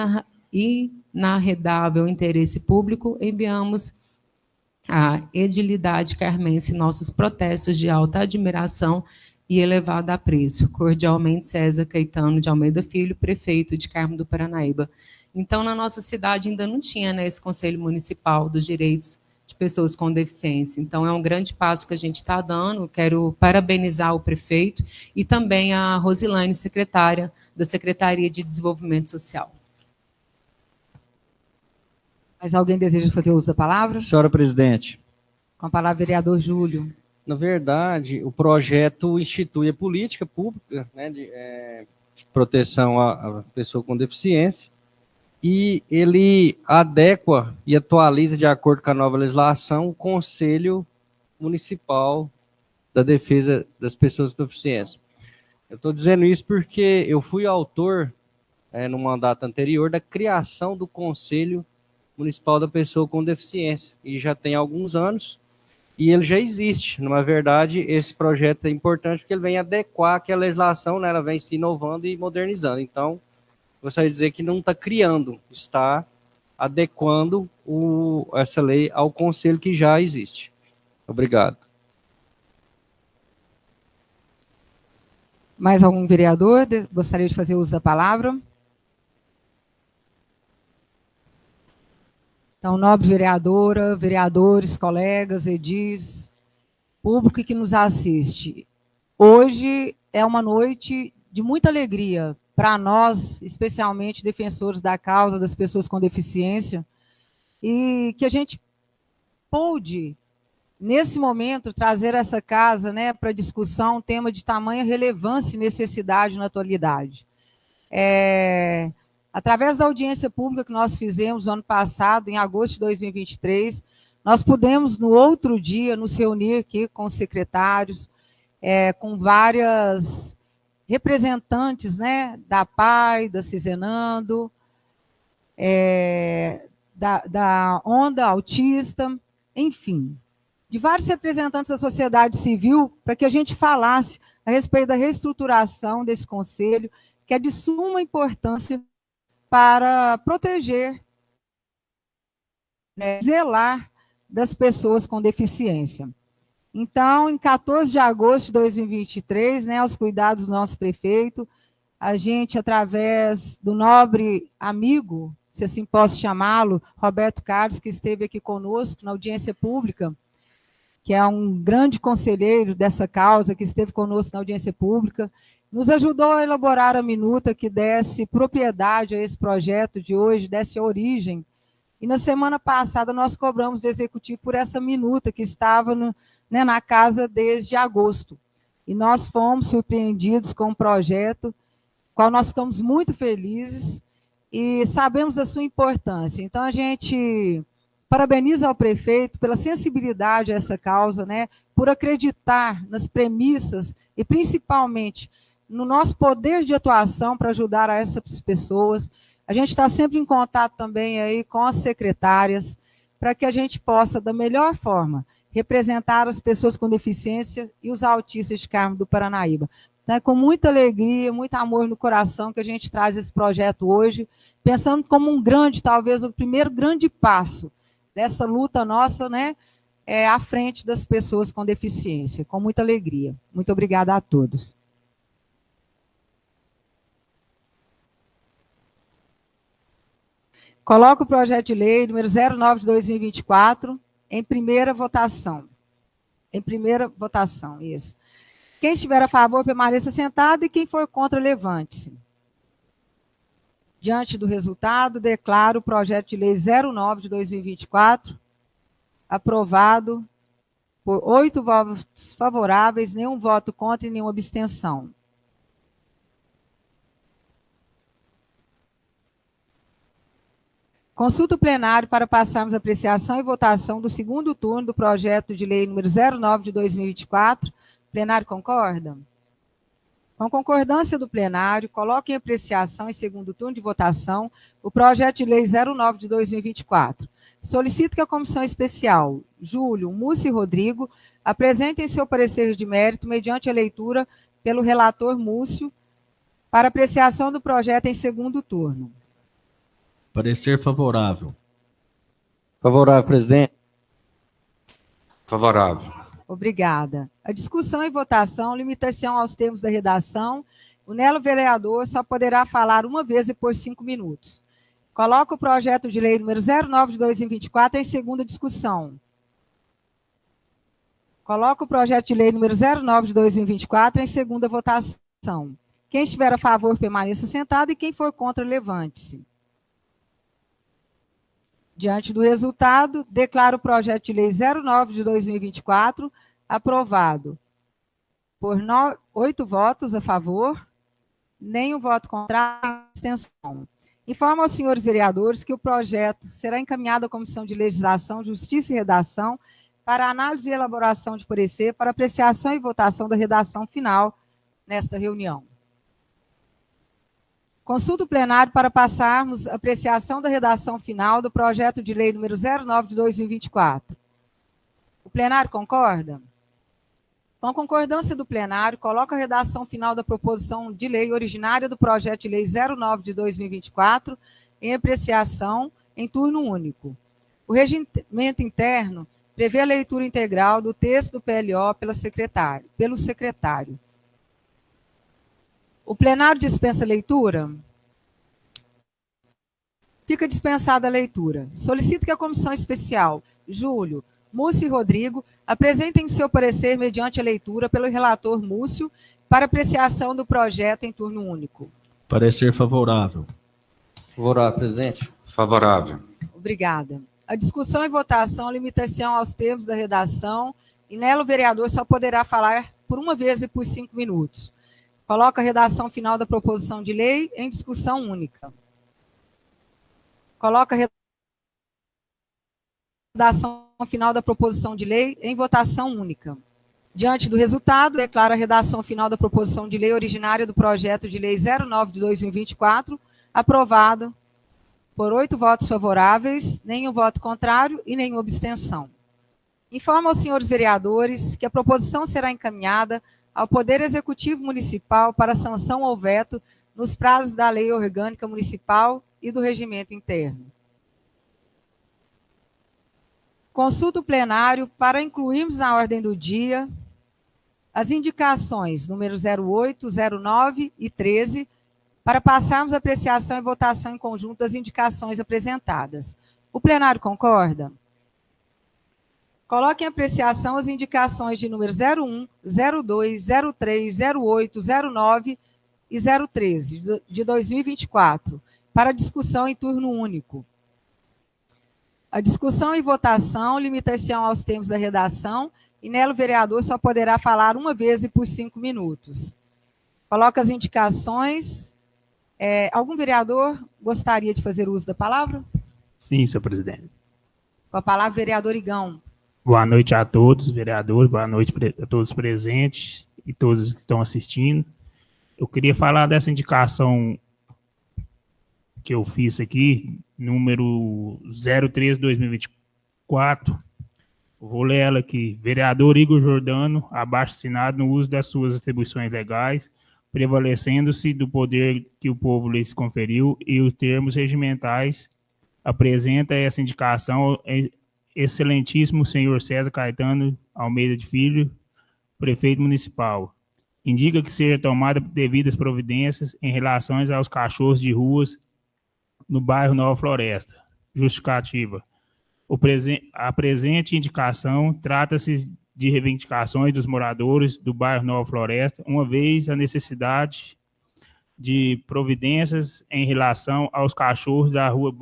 S8: inarredável interesse público, enviamos à edilidade carmense nossos protestos de alta admiração e elevado apreço. Cordialmente, César Caetano de Almeida Filho, prefeito de Carmo do Paranaíba. Então, na nossa cidade ainda não tinha, né, esse Conselho Municipal dos Direitos de Pessoas com Deficiência. Então, é um grande passo que a gente está dando. Quero parabenizar o prefeito e também a Rosilane, secretária da Secretaria de Desenvolvimento Social.
S2: Mais alguém deseja fazer uso da palavra?
S5: Senhora presidente,
S2: Com a palavra, vereador Júlio.
S5: na verdade, o projeto institui a política pública, né, de proteção à pessoa com deficiência, e ele adequa e atualiza, de acordo com a nova legislação, o Conselho Municipal da Defesa das Pessoas com Deficiência. Eu estou dizendo isso porque eu fui autor, no mandato anterior, da criação do Conselho Municipal da Pessoa com Deficiência, e já tem alguns anos, e ele já existe. Na verdade, esse projeto é importante porque ele vem adequar aquela legislação, né, ela vem se inovando e modernizando. Então, gostaria de dizer que não está criando, está adequando essa lei ao conselho que já existe. Obrigado.
S2: Mais algum vereador gostaria de fazer uso da palavra? Então, nobre vereadora, vereadores, colegas, edis, público que nos assiste. Hoje é uma noite de muita alegria para nós, especialmente defensores da causa das pessoas com deficiência, e que a gente pôde, nesse momento, trazer essa casa, né, para discussão um tema de tamanha relevância e necessidade na atualidade. Através da audiência pública que nós fizemos no ano passado, em agosto de 2023, nós pudemos, no outro dia, nos reunir aqui com os secretários, com várias representantes, né, da PAI, da Cisenando, da Onda Autista, enfim, de vários representantes da sociedade civil, para que a gente falasse a respeito da reestruturação desse conselho, que é de suma importância para proteger, né, zelar das pessoas com deficiência. Então, em 14 de agosto de 2023, né, aos cuidados do nosso prefeito, a gente, através do nobre amigo, se assim posso chamá-lo, Roberto Carlos, que esteve aqui conosco na audiência pública, que é um grande conselheiro dessa causa, que esteve conosco na audiência pública, nos ajudou a elaborar a minuta que desse propriedade a esse projeto de hoje, desse origem. E na semana passada nós cobramos do Executivo por essa minuta que estava na casa desde agosto. E nós fomos surpreendidos com o projeto, qual nós ficamos muito felizes e sabemos da sua importância. Então, a gente parabeniza ao prefeito pela sensibilidade a essa causa, né, por acreditar nas premissas e, principalmente, no nosso poder de atuação para ajudar a essas pessoas. A gente está sempre em contato também aí com as secretárias, para que a gente possa, da melhor forma, representar as pessoas com deficiência e os autistas de Carmo do Paranaíba. Então, é com muita alegria, muito amor no coração que a gente traz esse projeto hoje, pensando como um grande, talvez o primeiro grande passo dessa luta nossa, né, à frente das pessoas com deficiência. Com muita alegria. Muito obrigada a todos. Coloco o projeto de lei número 09 de 2024 em primeira votação. Em primeira votação, isso. Quem estiver a favor, permaneça sentado, e quem for contra, levante-se. Diante do resultado, declaro o projeto de lei 09 de 2024 aprovado por 8 votos favoráveis, nenhum voto contra e nenhuma abstenção. Consulta o plenário para passarmos a apreciação e votação do segundo turno do projeto de lei número 09 de 2024. Plenário concorda? Com concordância do plenário, coloque em apreciação em segundo turno de votação o projeto de lei 09 de 2024. Solicito que a comissão especial, Júlio, Múcio e Rodrigo, apresentem seu parecer de mérito mediante a leitura pelo relator Múcio para apreciação do projeto em segundo turno.
S1: Parecer favorável.
S5: Favorável, presidente.
S7: Favorável.
S2: Obrigada. A discussão e votação limita-se aos termos da redação. O nelo vereador só poderá falar uma vez e por 5 minutos. Coloco o projeto de lei número 09 de 2024 em segunda discussão. Coloco o projeto de lei número 09 de 2024 em segunda votação. Quem estiver a favor, permaneça sentado e quem for contra, levante-se. Diante do resultado, declaro o projeto de lei 09 de 2024 aprovado por 8 votos a favor, nenhum voto contrário, abstenção. Informo aos senhores vereadores que o projeto será encaminhado à Comissão de Legislação, Justiça e Redação para análise e elaboração de parecer para apreciação e votação da redação final nesta reunião. Consulta o plenário para passarmos a apreciação da redação final do projeto de lei número 09 de 2024. O plenário concorda? Com concordância do plenário, coloco a redação final da proposição de lei originária do projeto de lei 09 de 2024 em apreciação em turno único. O regimento interno prevê a leitura integral do texto do PLO pelo secretário. O plenário dispensa a leitura? Fica dispensada a leitura. Solicito que a comissão especial, Júlio, Múcio e Rodrigo, apresentem o seu parecer mediante a leitura pelo relator Múcio para apreciação do projeto em turno único.
S1: Parecer favorável.
S5: Favorável, presidente.
S7: Favorável.
S2: Obrigada. A discussão e votação limita-se aos termos da redação e nela o vereador só poderá falar por uma vez e por 5 minutos. Coloco a redação final da proposição de lei em discussão única. Coloco a redação final da proposição de lei em votação única. Diante do resultado, declaro a redação final da proposição de lei originária do projeto de lei 09 de 2024 aprovado por 8 votos favoráveis, nenhum voto contrário e nenhuma abstenção. Informo aos senhores vereadores que a proposição será encaminhada ao Poder Executivo Municipal para sanção ou veto nos prazos da Lei Orgânica Municipal e do Regimento Interno. Consulta o plenário para incluirmos na ordem do dia as indicações número 08, 09 e 13, para passarmos a apreciação e votação em conjunto das indicações apresentadas. O plenário concorda? Coloque em apreciação as indicações de número 01, 02, 03, 08, 09 e 013 de 2024, para discussão em turno único. A discussão e votação limita-se aos termos da redação e nela o vereador só poderá falar uma vez e por 5 minutos. Coloco as indicações. Algum vereador gostaria de fazer uso da palavra?
S9: Sim, senhor presidente.
S2: Com a palavra, vereador Igão.
S9: Boa noite a todos, vereadores, boa noite a todos presentes e todos que estão assistindo. Eu queria falar dessa indicação que eu fiz aqui, número 03/2024. Vou ler ela aqui. Vereador Igor Jordano, abaixo-assinado no uso das suas atribuições legais, prevalecendo-se do poder que o povo lhes conferiu e os termos regimentais, apresenta essa indicação excelentíssimo senhor César Caetano Almeida de Filho, prefeito municipal. Indica que seja tomada devidas providências em relação aos cachorros de ruas no bairro Nova Floresta. Justificativa. A presente indicação trata-se de reivindicações dos moradores do bairro Nova Floresta, uma vez a necessidade de providências em relação aos cachorros da rua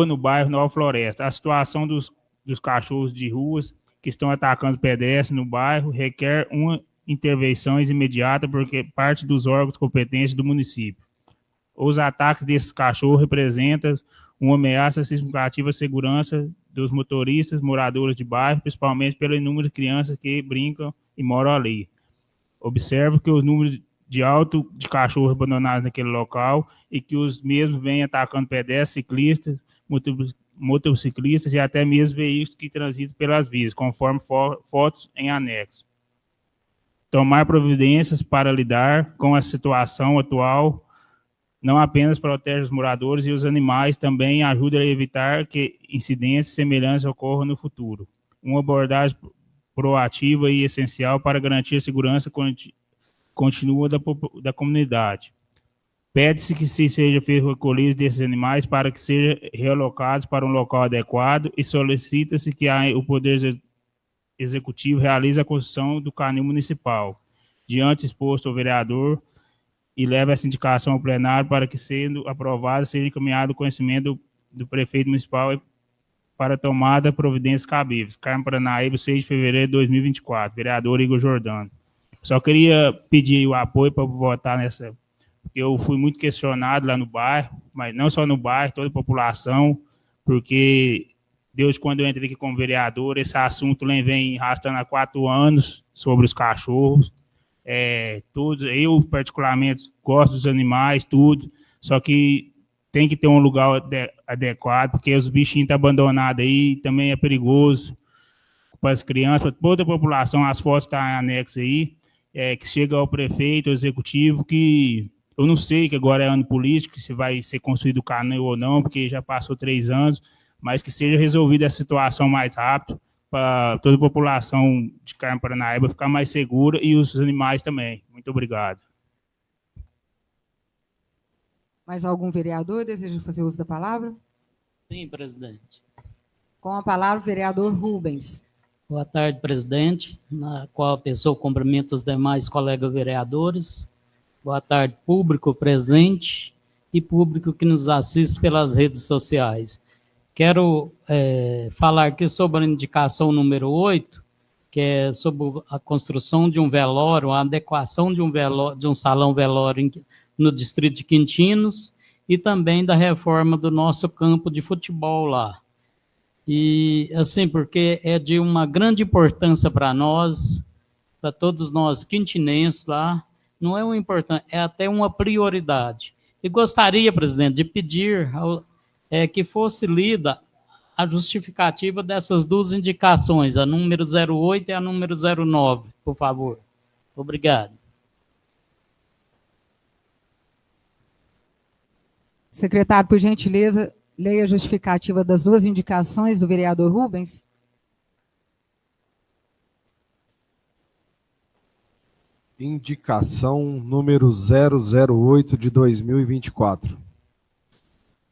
S9: no bairro Nova Floresta. A situação dos cachorros de ruas que estão atacando pedestres no bairro requer uma intervenção imediata por parte dos órgãos competentes do município. Os ataques desses cachorros representam uma ameaça significativa à segurança dos motoristas, moradores de bairro, principalmente pelo número de crianças que brincam e moram ali. Observo que os números de cachorros abandonados naquele local e que os mesmos vêm atacando pedestres, ciclistas, motociclistas e até mesmo veículos que transitam pelas vias, conforme fotos em anexo. Tomar providências para lidar com a situação atual não apenas protege os moradores e os animais, também ajuda a evitar que incidentes semelhantes ocorram no futuro. Uma abordagem proativa e essencial para garantir a segurança contínua da comunidade. Pede-se que se seja feito recolhido desses animais para que sejam realocados para um local adequado e solicita-se que o Poder Executivo realize a construção do canil municipal. Diante exposto ao vereador, e leve essa indicação ao plenário para que, sendo aprovado, seja encaminhado o conhecimento do prefeito municipal para tomada de providências cabíveis. Carmo Paranaíba, 6 de fevereiro de 2024. Vereador Igor Jordano. Só queria pedir o apoio para votar nessa, porque eu fui muito questionado lá no bairro, mas não só no bairro, toda a população, porque desde quando eu entrei aqui como vereador, esse assunto vem arrastando há 4 anos sobre os cachorros. Eu particularmente gosto dos animais, tudo, só que tem que ter um lugar adequado, porque os bichinhos estão abandonados aí, também é perigoso para as crianças, para toda a população. As fotos estão em anexo aí, que chega ao prefeito, ao executivo, que eu não sei, que agora é ano político, se vai ser construído o canil ou não, porque já passou 3 anos, mas que seja resolvida a situação mais rápido, para toda a população de Carmo Paranaíba ficar mais segura e os animais também. Muito obrigado.
S2: Mais algum vereador deseja fazer uso da palavra?
S4: Sim, presidente.
S2: Com a palavra, o vereador Rubens.
S4: Boa tarde, presidente, na qual a pessoa cumprimenta os demais colegas vereadores. Boa tarde, público presente e público que nos assiste pelas redes sociais. Quero falar aqui sobre a indicação número 8, que é sobre a construção de um velório, a adequação de um salão velório no distrito de Quintinos e também da reforma do nosso campo de futebol lá. E, assim, porque é de uma grande importância para nós, para todos nós quintinenses lá, não é uma importância, é até uma prioridade. E gostaria, presidente, de pedir que fosse lida a justificativa dessas 2 indicações, a número 08 e a número 09, por favor. Obrigado.
S2: Secretário, por gentileza, leia a justificativa das 2 indicações do vereador Rubens.
S3: Indicação número 008 de 2024.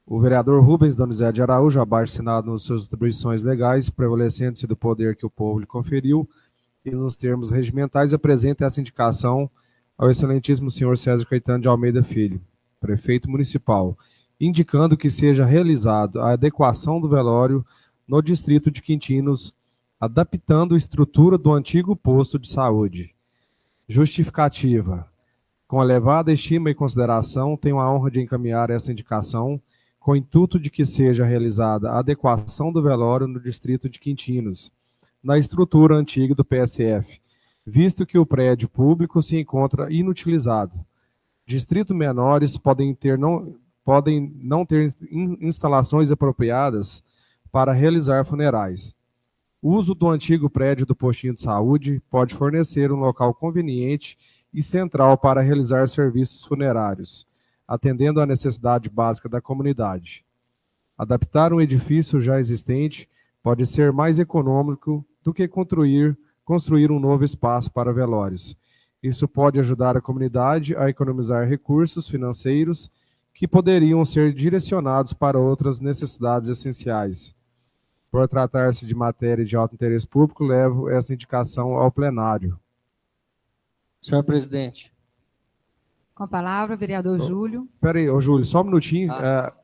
S3: O vereador Rubens Donizete de Araújo, abaixo assinado nas suas atribuições legais, prevalecendo-se do poder que o povo lhe conferiu e nos termos regimentais, apresenta essa indicação ao excelentíssimo senhor César Caetano de Almeida Filho, prefeito municipal, indicando que seja realizado a adequação do velório no distrito de Quintinos, adaptando a estrutura do antigo posto de saúde. Justificativa. Com elevada estima e consideração, tenho a honra de encaminhar essa indicação com o intuito de que seja realizada a adequação do velório no distrito de Quintinos, na estrutura antiga do PSF, visto que o prédio público se encontra inutilizado. Distritos menores podem não ter instalações apropriadas para realizar funerais. O uso do antigo prédio do postinho de saúde pode fornecer um local conveniente e central para realizar serviços funerários, atendendo à necessidade básica da comunidade. Adaptar um edifício já existente pode ser mais econômico do que construir um novo espaço para velórios. Isso pode ajudar a comunidade a economizar recursos financeiros que poderiam ser direcionados para outras necessidades essenciais. Por tratar-se de matéria de alto interesse público, levo essa indicação ao plenário.
S5: Senhor presidente.
S2: Com a palavra, vereador Júlio.
S3: Espera aí, Júlio, só um minutinho.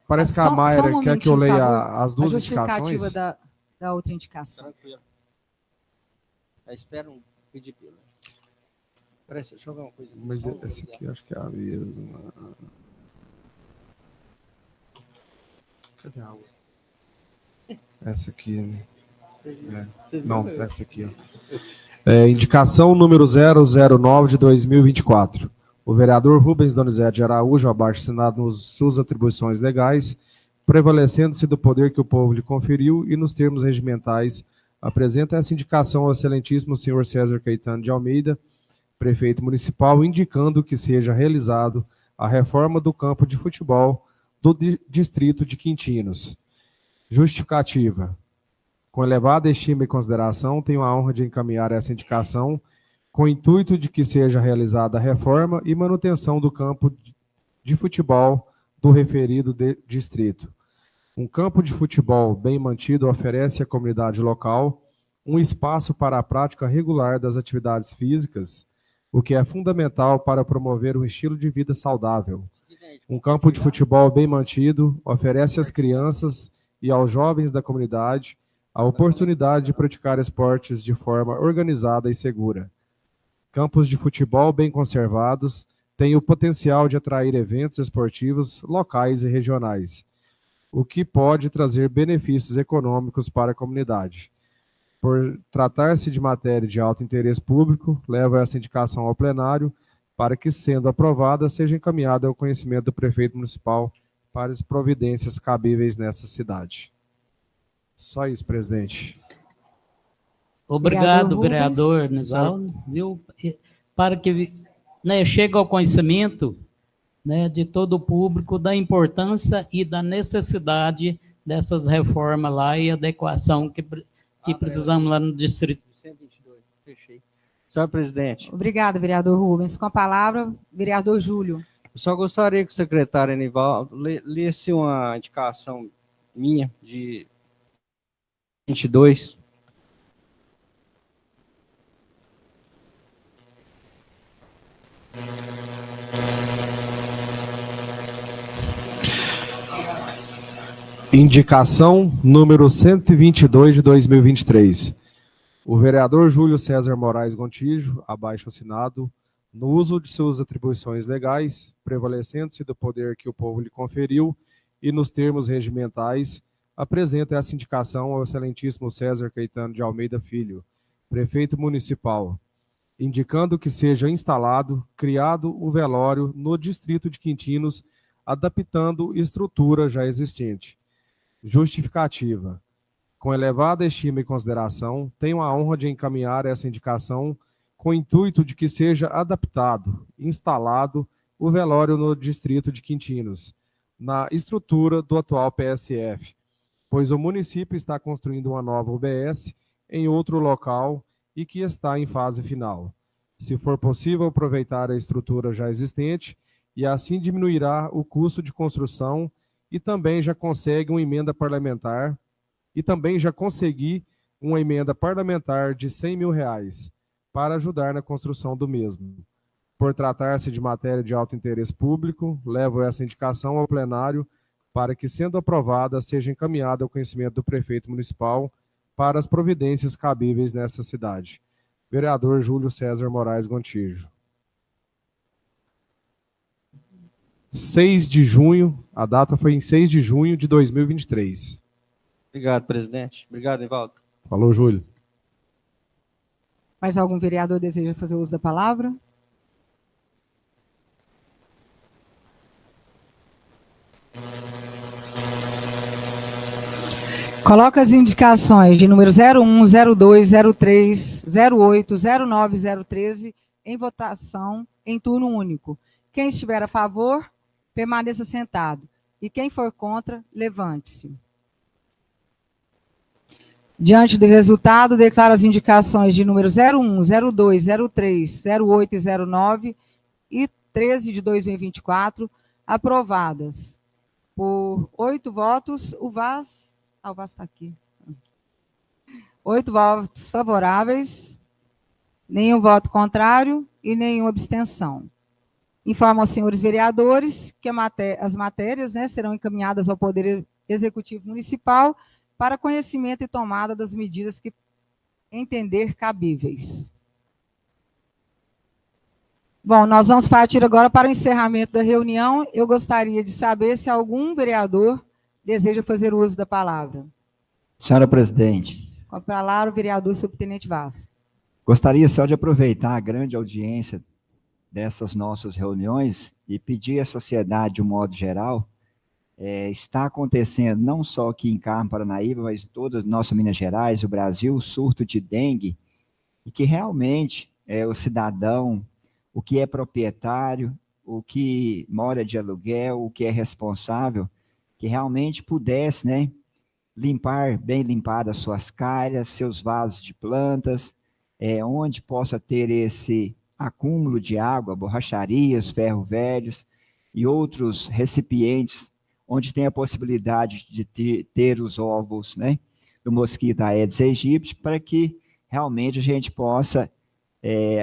S3: Parece que a Mayra quer que eu leia as 2 indicações.
S2: A justificativa da outra indicação.
S5: Tranquilo. Espera um pedir pelo. Parece, deixa eu ver uma coisa.
S3: Mas essa aqui acho que é a mesma. Essa aqui. Não, essa aqui. Indicação número 009 de 2024. O vereador Rubens Donizete de Araújo, abaixo-assinado nas suas atribuições legais, prevalecendo-se do poder que o povo lhe conferiu e nos termos regimentais, apresenta essa indicação ao excelentíssimo senhor César Caetano de Almeida, prefeito municipal, indicando que seja realizado a reforma do campo de futebol do distrito de Quintinos. Justificativa. Com elevada estima e consideração, tenho a honra de encaminhar essa indicação com o intuito de que seja realizada a reforma e manutenção do campo de futebol do referido distrito. Um campo de futebol bem mantido oferece à comunidade local um espaço para a prática regular das atividades físicas, o que é fundamental para promover um estilo de vida saudável. Um campo de futebol bem mantido oferece às crianças e aos jovens da comunidade a oportunidade de praticar esportes de forma organizada e segura. Campos de futebol bem conservados têm o potencial de atrair eventos esportivos locais e regionais, o que pode trazer benefícios econômicos para a comunidade. Por tratar-se de matéria de alto interesse público, levo essa indicação ao plenário para que, sendo aprovada, seja encaminhada ao conhecimento do prefeito municipal para as providências cabíveis nessa cidade. Só isso, presidente.
S4: Obrigado, vereador Nivaldo, viu? Para que chegue ao conhecimento de todo o público da importância e da necessidade dessas reformas lá e adequação que precisamos lá no distrito.
S5: 122, fechei. Senhor presidente.
S2: Obrigada, vereador Rubens. Com a palavra, vereador Júlio.
S5: Eu só gostaria que o secretário Enivaldo lesse uma indicação minha de 22.
S3: Indicação número 122 de 2023. O vereador Júlio César Moraes Gontijo, abaixo assinado, no uso de suas atribuições legais, prevalecendo-se do poder que o povo lhe conferiu e nos termos regimentais, apresenta essa indicação ao excelentíssimo César Caetano de Almeida Filho, prefeito municipal, indicando que seja instalado, criado o velório no distrito de Quintinos, adaptando estrutura já existente. Justificativa. Com elevada estima e consideração, tenho a honra de encaminhar essa indicação com o intuito de que seja adaptado, instalado o velório no distrito de Quintinos, na estrutura do atual PSF, pois o município está construindo uma nova UBS em outro local e que está em fase final. Se for possível aproveitar a estrutura já existente, e assim diminuirá o custo de construção e também já consegue uma emenda parlamentar, de R$100 mil para ajudar na construção do mesmo. Por tratar-se de matéria de alto interesse público, levo essa indicação ao plenário para que, sendo aprovada, seja encaminhada ao conhecimento do prefeito municipal para as providências cabíveis nessa cidade. Vereador Júlio César Moraes Gontijo. 6 de junho, a data foi em 6 de junho de 2023.
S5: Obrigado, presidente. Obrigado, Enivaldo.
S3: Falou, Júlio.
S2: Mais algum vereador deseja fazer uso da palavra? Coloca as indicações de número 01, 02, 03, 08, 09, 013 em votação em turno único. Quem estiver a favor, permaneça sentado. E quem for contra, levante-se. Diante do resultado, declaro as indicações de número 01, 02, 03, 08 e 09 e 13 de 2024 aprovadas. Por 8 votos, o Vaz está aqui. 8 votos favoráveis, nenhum voto contrário e nenhuma abstenção. Informo aos senhores vereadores que as matérias serão encaminhadas ao Poder Executivo Municipal para conhecimento e tomada das medidas que entender cabíveis. Bom, nós vamos partir agora para o encerramento da reunião. Eu gostaria de saber se algum vereador deseja fazer uso da palavra?
S6: Senhora presidente,
S2: Com a palavra, o vereador subtenente Vaz.
S6: gostaria só de aproveitar a grande audiência dessas nossas reuniões e pedir à sociedade, de um modo geral, está acontecendo não só aqui em Carmo, Paranaíba, mas em toda a nossa Minas Gerais, o Brasil, o surto de dengue, e que realmente o cidadão, o que é proprietário, o que mora de aluguel, o que é responsável, que realmente pudesse, né, limpar, bem limpadas suas calhas, seus vasos de plantas, onde possa ter esse acúmulo de água, borracharias, ferro velhos e outros recipientes onde tem a possibilidade de ter os ovos, né, do mosquito Aedes aegypti, para que realmente a gente possa,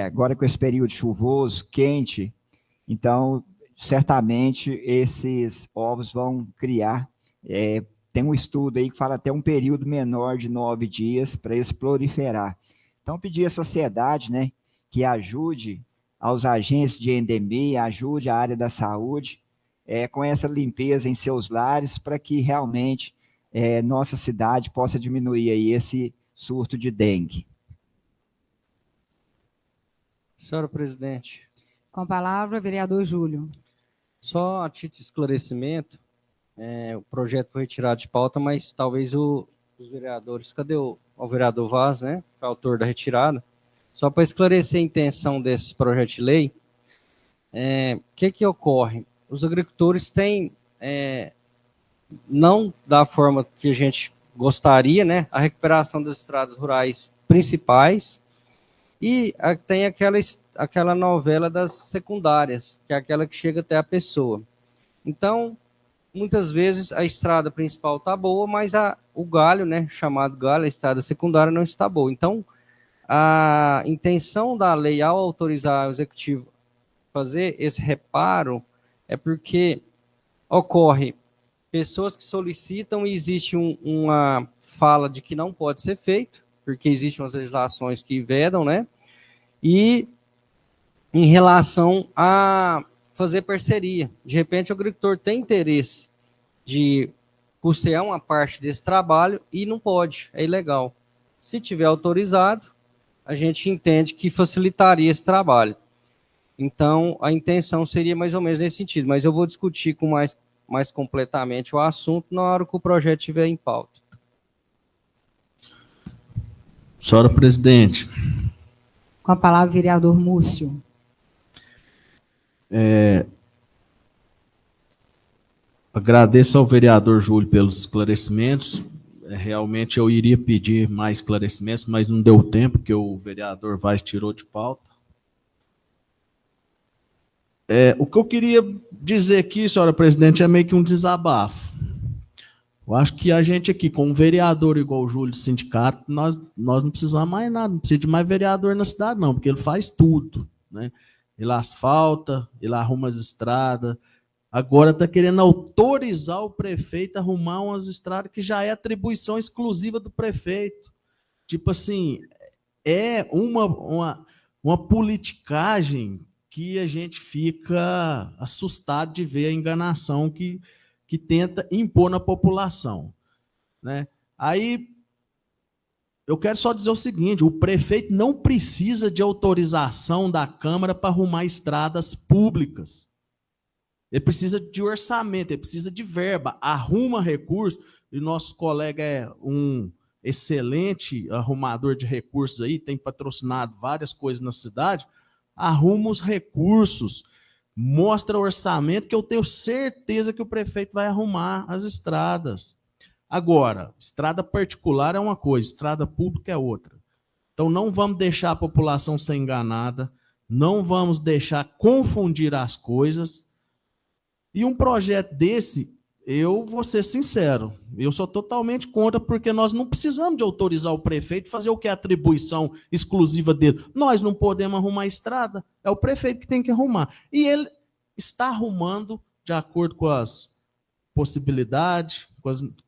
S6: agora com esse período chuvoso, quente, então, certamente esses ovos vão criar, tem um estudo aí que fala até um período menor de 9 dias para eles proliferar. Então, pedir à sociedade, né, que ajude aos agentes de endemia, ajude a área da saúde, com essa limpeza em seus lares, para que realmente nossa cidade possa diminuir aí esse surto de dengue.
S5: Senhora presidente,
S2: Com a palavra, vereador Júlio.
S5: só a título de esclarecimento, o projeto foi retirado de pauta, mas talvez os vereadores, cadê o vereador Vaz, né, que é o autor da retirada, só para esclarecer a intenção desse projeto de lei, o que ocorre? Os agricultores têm, não da forma que a gente gostaria, né, a recuperação das estradas rurais principais, e tem aquela novela das secundárias, que é aquela que chega até a pessoa. Então, muitas vezes a estrada principal está boa, mas o galho, né, chamado galho, a estrada secundária não está boa. Então, a intenção da lei, ao autorizar o executivo fazer esse reparo, é porque ocorre pessoas que solicitam e existe uma fala de que não pode ser feito, porque existem umas legislações que vedam, né? E em relação a fazer parceria. De repente, o agricultor tem interesse de custear uma parte desse trabalho e não pode, é ilegal. Se tiver autorizado, a gente entende que facilitaria esse trabalho. Então, a intenção seria mais ou menos nesse sentido, mas eu vou discutir com mais completamente o assunto na hora que o projeto estiver em pauta.
S1: Senhora presidente.
S2: Com a palavra, vereador Múcio.
S1: Agradeço ao vereador Júlio pelos esclarecimentos. Realmente eu iria pedir mais esclarecimentos, mas não deu tempo, porque o vereador Vaz tirou de pauta. O que eu queria dizer aqui, senhora presidente, é meio que um desabafo. Eu acho que a gente aqui, com um vereador igual o Júlio do sindicato, nós não precisamos mais nada, não precisa de mais vereador na cidade, não, porque ele faz tudo, né? Ele asfalta, ele arruma as estradas. Agora está querendo autorizar o prefeito a arrumar umas estradas que já é atribuição exclusiva do prefeito. Tipo assim, é uma politicagem que a gente fica assustado de ver a enganação que tenta impor na população, né? Aí, eu quero só dizer o seguinte, o prefeito não precisa de autorização da Câmara para arrumar estradas públicas. Ele precisa de orçamento, ele precisa de verba, arruma recursos, e nosso colega é um excelente arrumador de recursos aí, tem patrocinado várias coisas na cidade, arruma os recursos, mostra o orçamento, que eu tenho certeza que o prefeito vai arrumar as estradas. Agora, estrada particular é uma coisa, estrada pública é outra. Então não vamos deixar a população ser enganada, não vamos deixar confundir as coisas. E um projeto desse, eu vou ser sincero, eu sou totalmente contra, porque nós não precisamos de autorizar o prefeito a fazer o que é atribuição exclusiva dele. Nós não podemos arrumar a estrada, é o prefeito que tem que arrumar. E ele está arrumando de acordo com as possibilidades,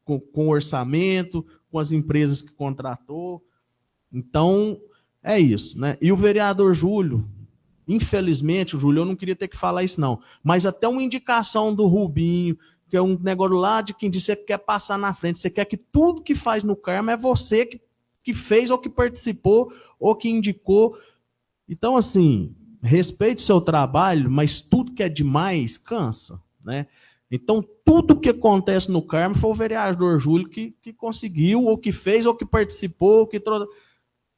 S1: com o orçamento, com as empresas que contratou. Então, é isso, né? E o vereador Júlio, infelizmente, Júlio, eu não queria ter que falar isso não, mas até uma indicação do Rubinho, que é um negócio lá de quem diz que você quer passar na frente, você quer que tudo que faz no Carmo é você que fez, ou que participou, ou que indicou. Então, assim, respeite seu trabalho, mas tudo que é demais cansa, né? Então, tudo que acontece no Carmo foi o vereador Júlio que conseguiu, ou que fez, ou que participou, ou que trouxe.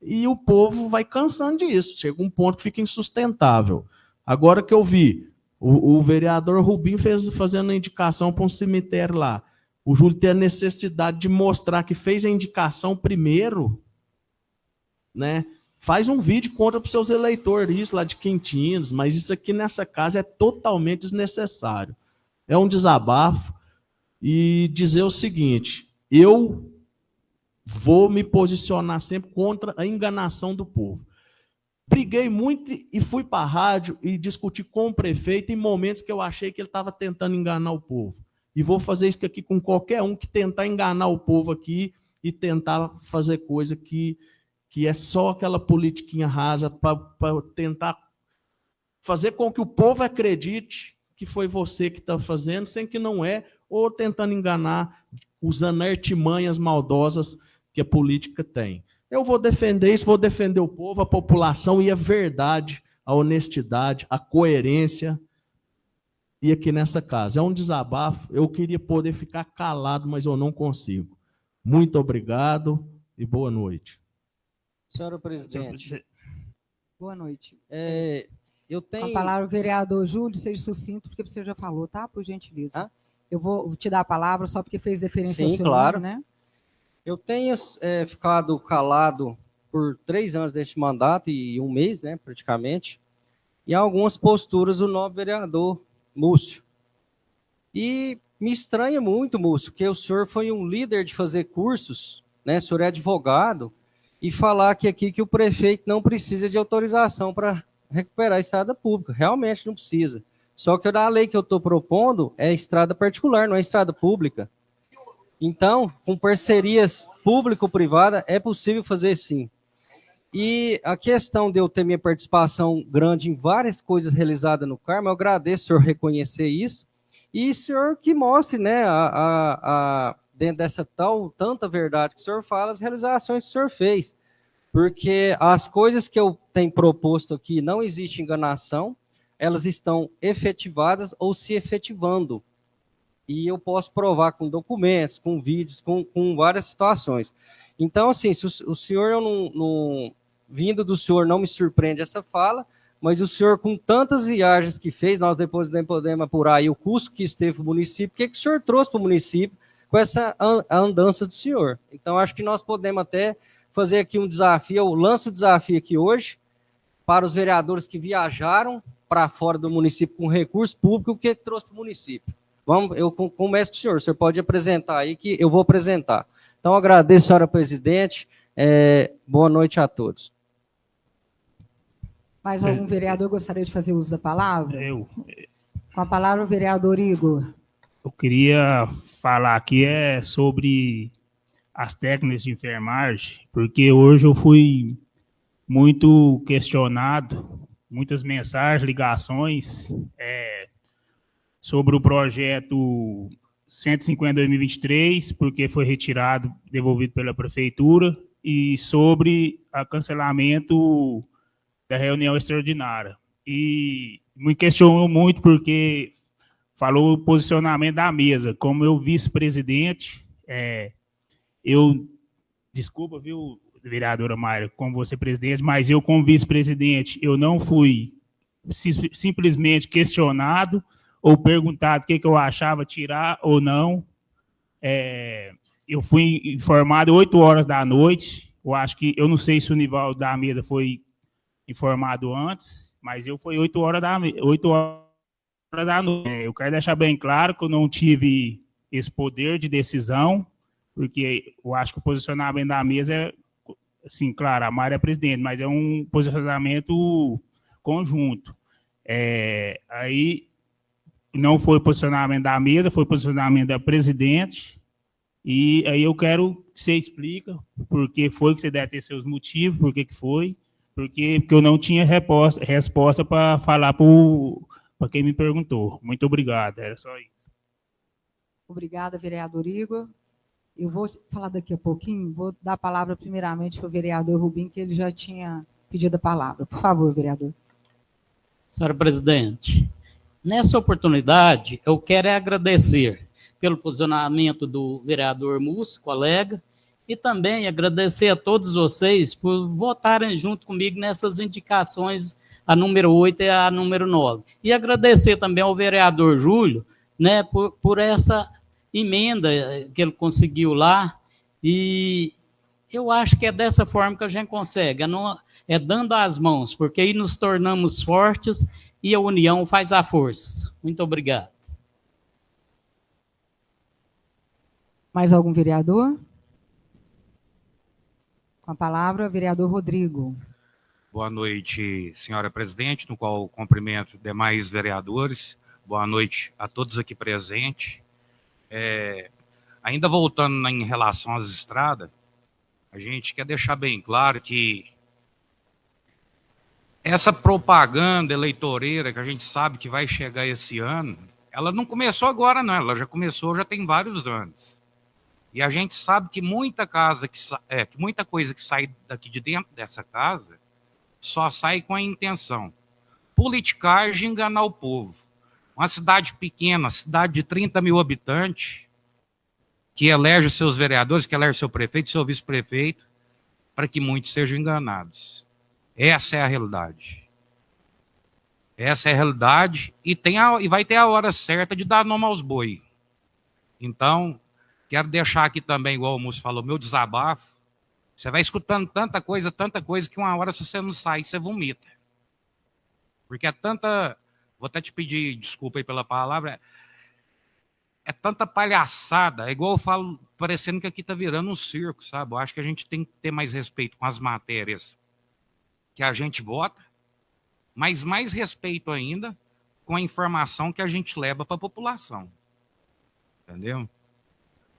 S1: E o povo vai cansando disso. Chega um ponto que fica insustentável. Agora que eu vi o vereador Rubim fazendo a indicação para um cemitério lá, o Júlio tem a necessidade de mostrar que fez a indicação primeiro, né? Faz um vídeo e conta para os seus eleitores isso lá de Quintinos, mas isso aqui nessa casa é totalmente desnecessário. É um desabafo e dizer o seguinte: eu vou me posicionar sempre contra a enganação do povo. Briguei muito e fui para a rádio e discuti com o prefeito em momentos que eu achei que ele estava tentando enganar o povo. E vou fazer isso aqui com qualquer um que tentar enganar o povo aqui e tentar fazer coisa que é só aquela politiquinha rasa para tentar fazer com que o povo acredite que foi você que está fazendo, sem que não é, ou tentando enganar, usando artimanhas maldosas que a política tem. Eu vou defender isso, vou defender o povo, a população e a verdade, a honestidade, a coerência. E aqui nessa casa. É um desabafo, eu queria poder ficar calado, mas eu não consigo. Muito obrigado e boa noite.
S5: Senhora presidente.
S2: Boa noite.
S5: Eu tenho...
S2: Com a palavra o vereador Júlio, seja sucinto, porque você já falou, tá? Por gentileza. Eu vou te dar a palavra só porque fez referência ao seu
S5: claro.
S2: nome, né?
S5: Eu tenho ficado calado por 3 anos deste mandato e 1 mês, né, praticamente, e algumas posturas do novo vereador Múcio. E me estranha muito, Múcio, que o senhor foi um líder de fazer cursos, né, o senhor é advogado, e falar que o prefeito não precisa de autorização para recuperar a estrada pública. Realmente não precisa. Só que a lei que eu estou propondo é estrada particular, não é estrada pública. Então, com parcerias público-privada, é possível fazer sim. E a questão de eu ter minha participação grande em várias coisas realizadas no Carmo, eu agradeço o senhor reconhecer isso, e o senhor que mostre, né, dentro dessa tanta verdade que o senhor fala, as realizações que o senhor fez. Porque as coisas que eu tenho proposto aqui, não existe enganação, elas estão efetivadas ou se efetivando. E eu posso provar com documentos, com vídeos, com várias situações. Então, assim, se o senhor vindo do senhor não me surpreende essa fala, mas o senhor, com tantas viagens que fez, nós depois nem podemos apurar aí o custo que esteve para o município, o que o senhor trouxe para o município com essa andança do senhor? Então, acho que nós podemos até fazer aqui um desafio, eu lanço o desafio aqui hoje, para os vereadores que viajaram para fora do município com recurso público, o que trouxe para o município. Eu começo com o senhor pode apresentar aí, que eu vou apresentar. Então, agradeço, senhora presidente, boa noite a todos.
S2: Mais algum vereador gostaria de fazer uso da palavra?
S9: Eu.
S2: Com a palavra o vereador Igor.
S9: Eu queria falar aqui sobre as técnicas de enfermagem, porque hoje eu fui muito questionado, muitas mensagens, ligações, sobre o projeto 150/2023, porque foi retirado, devolvido pela prefeitura, e sobre o cancelamento da reunião extraordinária. E me questionou muito porque falou o posicionamento da mesa. Como eu vice-presidente, desculpa, viu, vereadora Mayra, como você presidente, mas eu, como vice-presidente, eu não fui simplesmente questionado ou perguntado o que eu achava tirar ou não. Eu fui informado 8 horas da noite. Eu não sei se o Nivaldo da mesa foi informado antes, mas eu fui 8 horas da noite. Eu quero deixar bem claro que eu não tive esse poder de decisão, porque eu acho que o posicionamento da mesa é, assim, claro, a Mayra é presidente, mas é um posicionamento conjunto. Aí não foi posicionamento da mesa, foi posicionamento da presidente, e aí eu quero que você explique por que foi, que você deve ter seus motivos, por que foi, porque eu não tinha resposta para falar para quem me perguntou. Muito obrigado, era só isso.
S2: Obrigada, vereador Igor. Eu vou falar daqui a pouquinho, vou dar a palavra primeiramente para o vereador Rubim, que ele já tinha pedido a palavra. Por favor, vereador.
S4: Senhora presidente, nessa oportunidade, eu quero agradecer pelo posicionamento do vereador Múcio, colega, e também agradecer a todos vocês por votarem junto comigo nessas indicações, a número 8 e a número 9. E agradecer também ao vereador Júlio, né, por essa emenda que ele conseguiu lá, e eu acho que é dessa forma que a gente consegue, é dando as mãos, porque aí nos tornamos fortes e a união faz a força. Muito obrigado.
S2: Mais algum vereador? Com a palavra, vereador Rodrigo.
S7: Boa noite, senhora presidente, no qual cumprimento demais vereadores. Boa noite a todos aqui presentes. Ainda voltando em relação às estradas, a gente quer deixar bem claro que essa propaganda eleitoreira que a gente sabe que vai chegar esse ano, ela não começou agora, não, ela já começou, já tem vários anos. E a gente sabe que muita coisa que sai daqui de dentro dessa casa só sai com a intenção politicagem, enganar o povo. Uma cidade pequena, cidade de 30 mil habitantes, que elege os seus vereadores, que elege seu prefeito, seu vice-prefeito, para que muitos sejam enganados. Essa é a realidade. Essa é a realidade e vai ter a hora certa de dar nome aos boi. Então, quero deixar aqui também, igual o Múcio falou, meu desabafo. Você vai escutando tanta coisa, que uma hora, se você não sair, você vomita. Porque é tanta... Vou até te pedir desculpa aí pela palavra. É tanta palhaçada. É igual eu falo, parecendo que aqui está virando um circo, sabe? Eu acho que a gente tem que ter mais respeito com as matérias que a gente vota, mas mais respeito ainda com a informação que a gente leva para a população. Entendeu?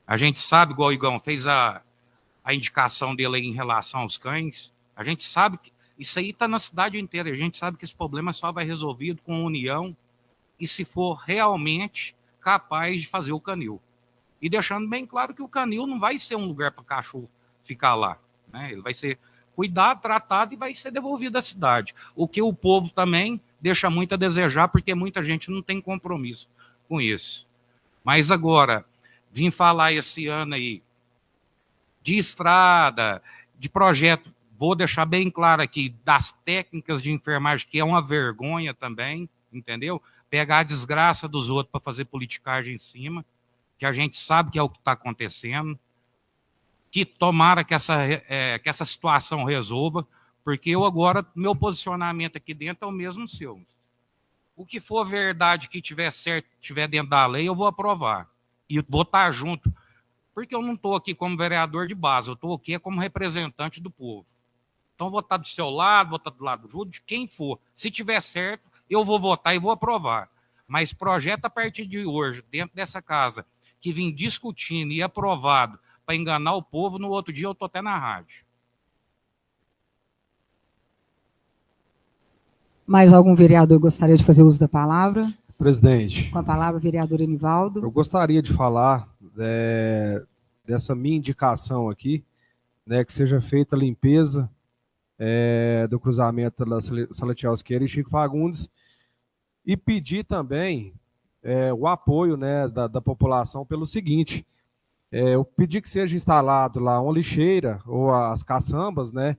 S7: A gente sabe, igual o Igão fez a indicação dele aí em relação aos cães, a gente sabe que isso aí está na cidade inteira, a gente sabe que esse problema só vai resolvido com união e se for realmente capaz de fazer o canil. E deixando bem claro que o canil não vai ser um lugar para cachorro ficar lá, né? Ele vai ser cuidado, tratado e vai ser devolvido à cidade. O que o povo também deixa muito a desejar, porque muita gente não tem compromisso com isso. Mas agora, vim falar esse ano aí de estrada, de projeto, vou deixar bem claro aqui, das técnicas de enfermagem, que é uma vergonha também, entendeu? Pegar a desgraça dos outros para fazer politicagem em cima, que a gente sabe que é o que está acontecendo, que tomara que essa situação resolva, porque eu agora, meu posicionamento aqui dentro é o mesmo seu. O que for verdade, que tiver certo, tiver dentro da lei, eu vou aprovar. E vou estar junto, porque eu não estou aqui como vereador de base, eu estou aqui como representante do povo. Então, vou estar do seu lado, vou estar do lado do Júlio, de quem for. Se tiver certo, eu vou votar e vou aprovar. Mas projeto a partir de hoje, dentro dessa casa, que vim discutindo e aprovado para enganar o povo, no outro dia eu estou até na rádio.
S2: Mais algum vereador gostaria de fazer uso da palavra?
S3: Presidente.
S2: Com a palavra, vereador Enivaldo.
S3: Eu gostaria de falar dessa minha indicação aqui, né, que seja feita a limpeza do cruzamento da Salatiel Siqueira e Chico Fagundes, e pedir também o apoio, né, da população pelo seguinte: eu pedi que seja instalado lá uma lixeira ou as caçambas, né?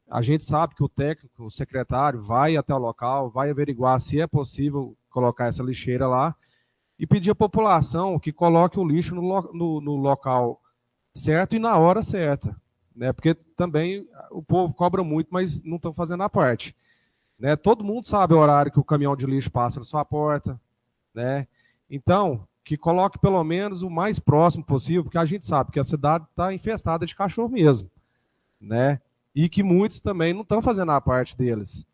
S3: A gente sabe que o técnico, o secretário, vai até o local, vai averiguar se é possível colocar essa lixeira lá e pedir à população que coloque o lixo no local certo e na hora certa, né? Porque também o povo cobra muito, mas não estão fazendo a parte, né? Todo mundo sabe o horário que o caminhão de lixo passa na sua porta, né? Então, que coloque pelo menos o mais próximo possível, porque a gente sabe que a cidade está infestada de cachorro mesmo, né? E que muitos também não estão fazendo a parte deles,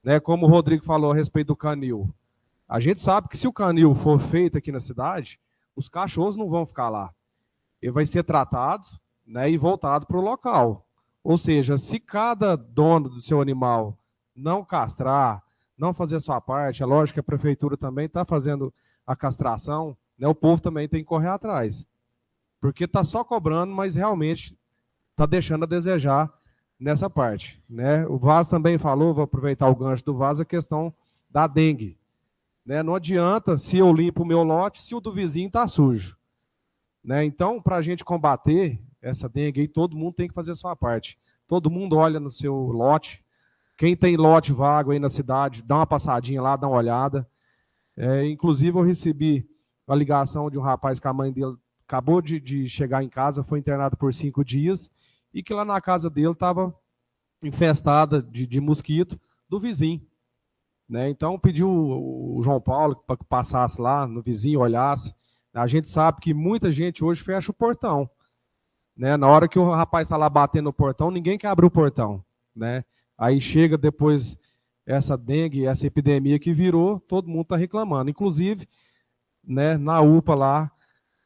S3: né? Como o Rodrigo falou a respeito do canil. A gente sabe que se o canil for feito aqui na cidade, os cachorros não vão ficar lá. Ele vai ser tratado, né, e voltado para o local. Ou seja, se cada dono do seu animal não castrar, não fazer a sua parte, é lógico que a prefeitura também está fazendo a castração, né, o povo também tem que correr atrás. Porque está só cobrando, mas realmente está deixando a desejar nessa parte, né? O Vaz também falou, vou aproveitar o gancho do Vaz, a questão da dengue. Né? Não adianta se eu limpo o meu lote se o do vizinho está sujo. Né? Então, para a gente combater essa dengue aí, todo mundo tem que fazer a sua parte. Todo mundo olha no seu lote. Quem tem lote vago aí na cidade, dá uma passadinha lá, dá uma olhada. Inclusive, eu recebi a ligação de um rapaz que a mãe dele acabou de chegar em casa, foi internado por 5 dias, e que lá na casa dele estava infestada de mosquito do vizinho. Né? Então, pediu o João Paulo para que passasse lá no vizinho, olhasse. A gente sabe que muita gente hoje fecha o portão. Né? Na hora que o rapaz está lá batendo no portão, ninguém quer abrir o portão. Né? Aí chega depois essa dengue, essa epidemia que virou, todo mundo está reclamando. Inclusive, né, na UPA lá,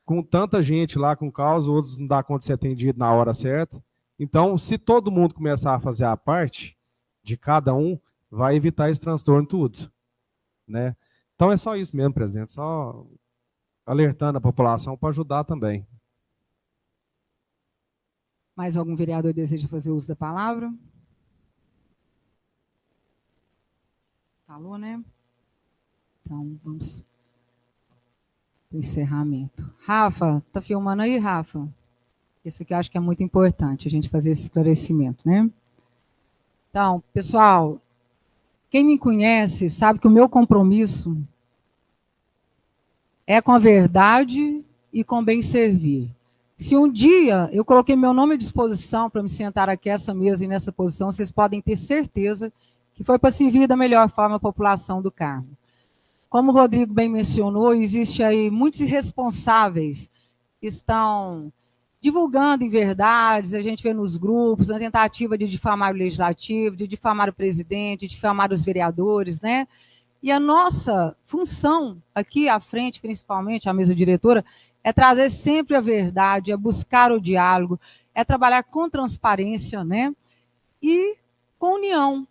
S3: com tanta gente lá com causa, outros não dá conta de ser atendido na hora certa. Então, se todo mundo começar a fazer a parte de cada um, vai evitar esse transtorno tudo. Né? Então, é só isso mesmo, presidente. Só alertando a população para ajudar também.
S2: Mais algum vereador deseja fazer uso da palavra? Falou, né? Então, vamos para o encerramento. Rafa, tá filmando aí, Rafa? Esse aqui eu acho que é muito importante, a gente fazer esse esclarecimento, né? Então, pessoal, quem me conhece sabe que o meu compromisso é com a verdade e com bem servir. Se um dia eu coloquei meu nome à disposição para me sentar aqui essa mesa e nessa posição, vocês podem ter certeza que foi para servir da melhor forma a população do Carmo. Como o Rodrigo bem mencionou, existe aí muitos irresponsáveis que estão divulgando inverdades, a gente vê nos grupos, na tentativa de difamar o legislativo, de difamar o presidente, de difamar os vereadores, né? E a nossa função aqui à frente, principalmente a mesa diretora, é trazer sempre a verdade, é buscar o diálogo, é trabalhar com transparência, né? E com união.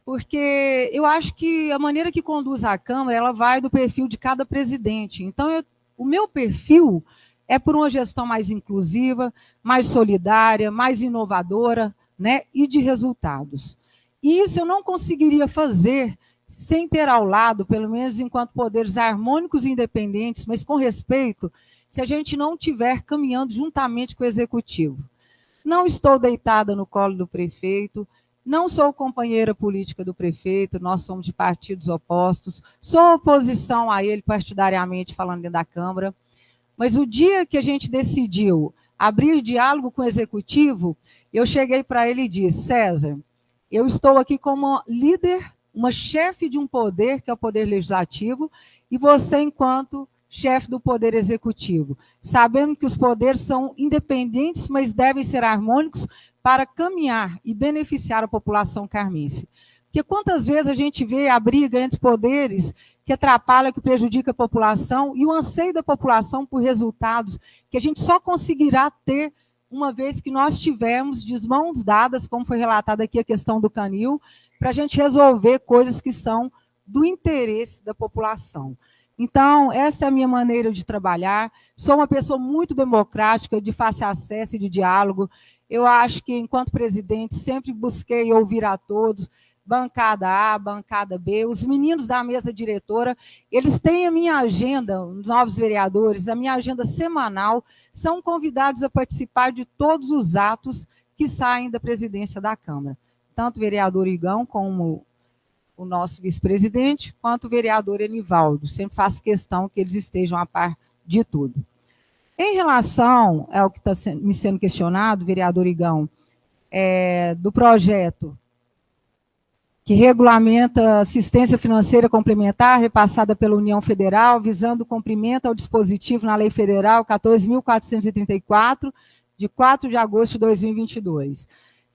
S2: Porque eu acho que a maneira que conduz a Câmara, ela vai do perfil de cada presidente. Então, o meu perfil é por uma gestão mais inclusiva, mais solidária, mais inovadora, né, e de resultados. E isso eu não conseguiria fazer sem ter ao lado, pelo menos enquanto poderes harmônicos e independentes, mas com respeito, se a gente não estiver caminhando juntamente com o Executivo. Não estou deitada no colo do prefeito, não sou companheira política do prefeito, nós somos de partidos opostos, sou oposição a ele partidariamente, falando dentro da Câmara, mas o dia que a gente decidiu abrir diálogo com o Executivo, eu cheguei para ele e disse, César, eu estou aqui como líder, uma chefe de um poder, que é o Poder Legislativo, e você enquanto chefe do Poder Executivo, sabendo que os poderes são independentes, mas devem ser harmônicos para caminhar e beneficiar a população carmense. Porque quantas vezes a gente vê a briga entre poderes que atrapalha, que prejudica a população, e o anseio da população por resultados que a gente só conseguirá ter uma vez que nós tivermos de mãos dadas, como foi relatado aqui a questão do canil, para a gente resolver coisas que são do interesse da população. Então, essa é a minha maneira de trabalhar. Sou uma pessoa muito democrática, de fácil acesso e de diálogo. Eu acho que, enquanto presidente, sempre busquei ouvir a todos, bancada A, bancada B, os meninos da mesa diretora, eles têm a minha agenda, os novos vereadores, a minha agenda semanal, são convidados a participar de todos os atos que saem da presidência da Câmara. Tanto o vereador Igão, como o nosso vice-presidente, quanto o vereador Enivaldo. Sempre faço questão que eles estejam a par de tudo. Em relação ao que está me sendo questionado, vereador Igão, do projeto que regulamenta assistência financeira complementar repassada pela União Federal, visando o cumprimento ao dispositivo na Lei Federal 14.434, de 4 de agosto de 2022.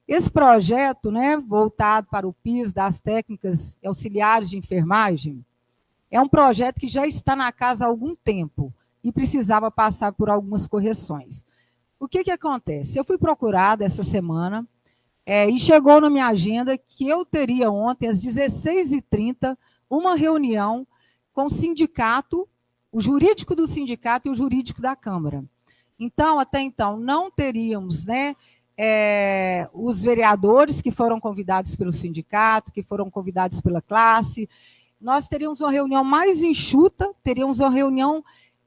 S2: Esse projeto, né, voltado para o PIS das técnicas auxiliares de enfermagem, é um projeto que já está na casa há algum tempo e precisava passar por algumas correções. O que acontece? Eu fui procurada essa semana e chegou na minha agenda que eu teria ontem, às 16h30, uma reunião com o sindicato o jurídico do sindicato e o jurídico da Câmara. Então, até então, não teríamos, né, os vereadores que foram convidados pelo sindicato, que foram convidados pela classe. Nós teríamos uma reunião mais enxuta, teríamos uma reunião,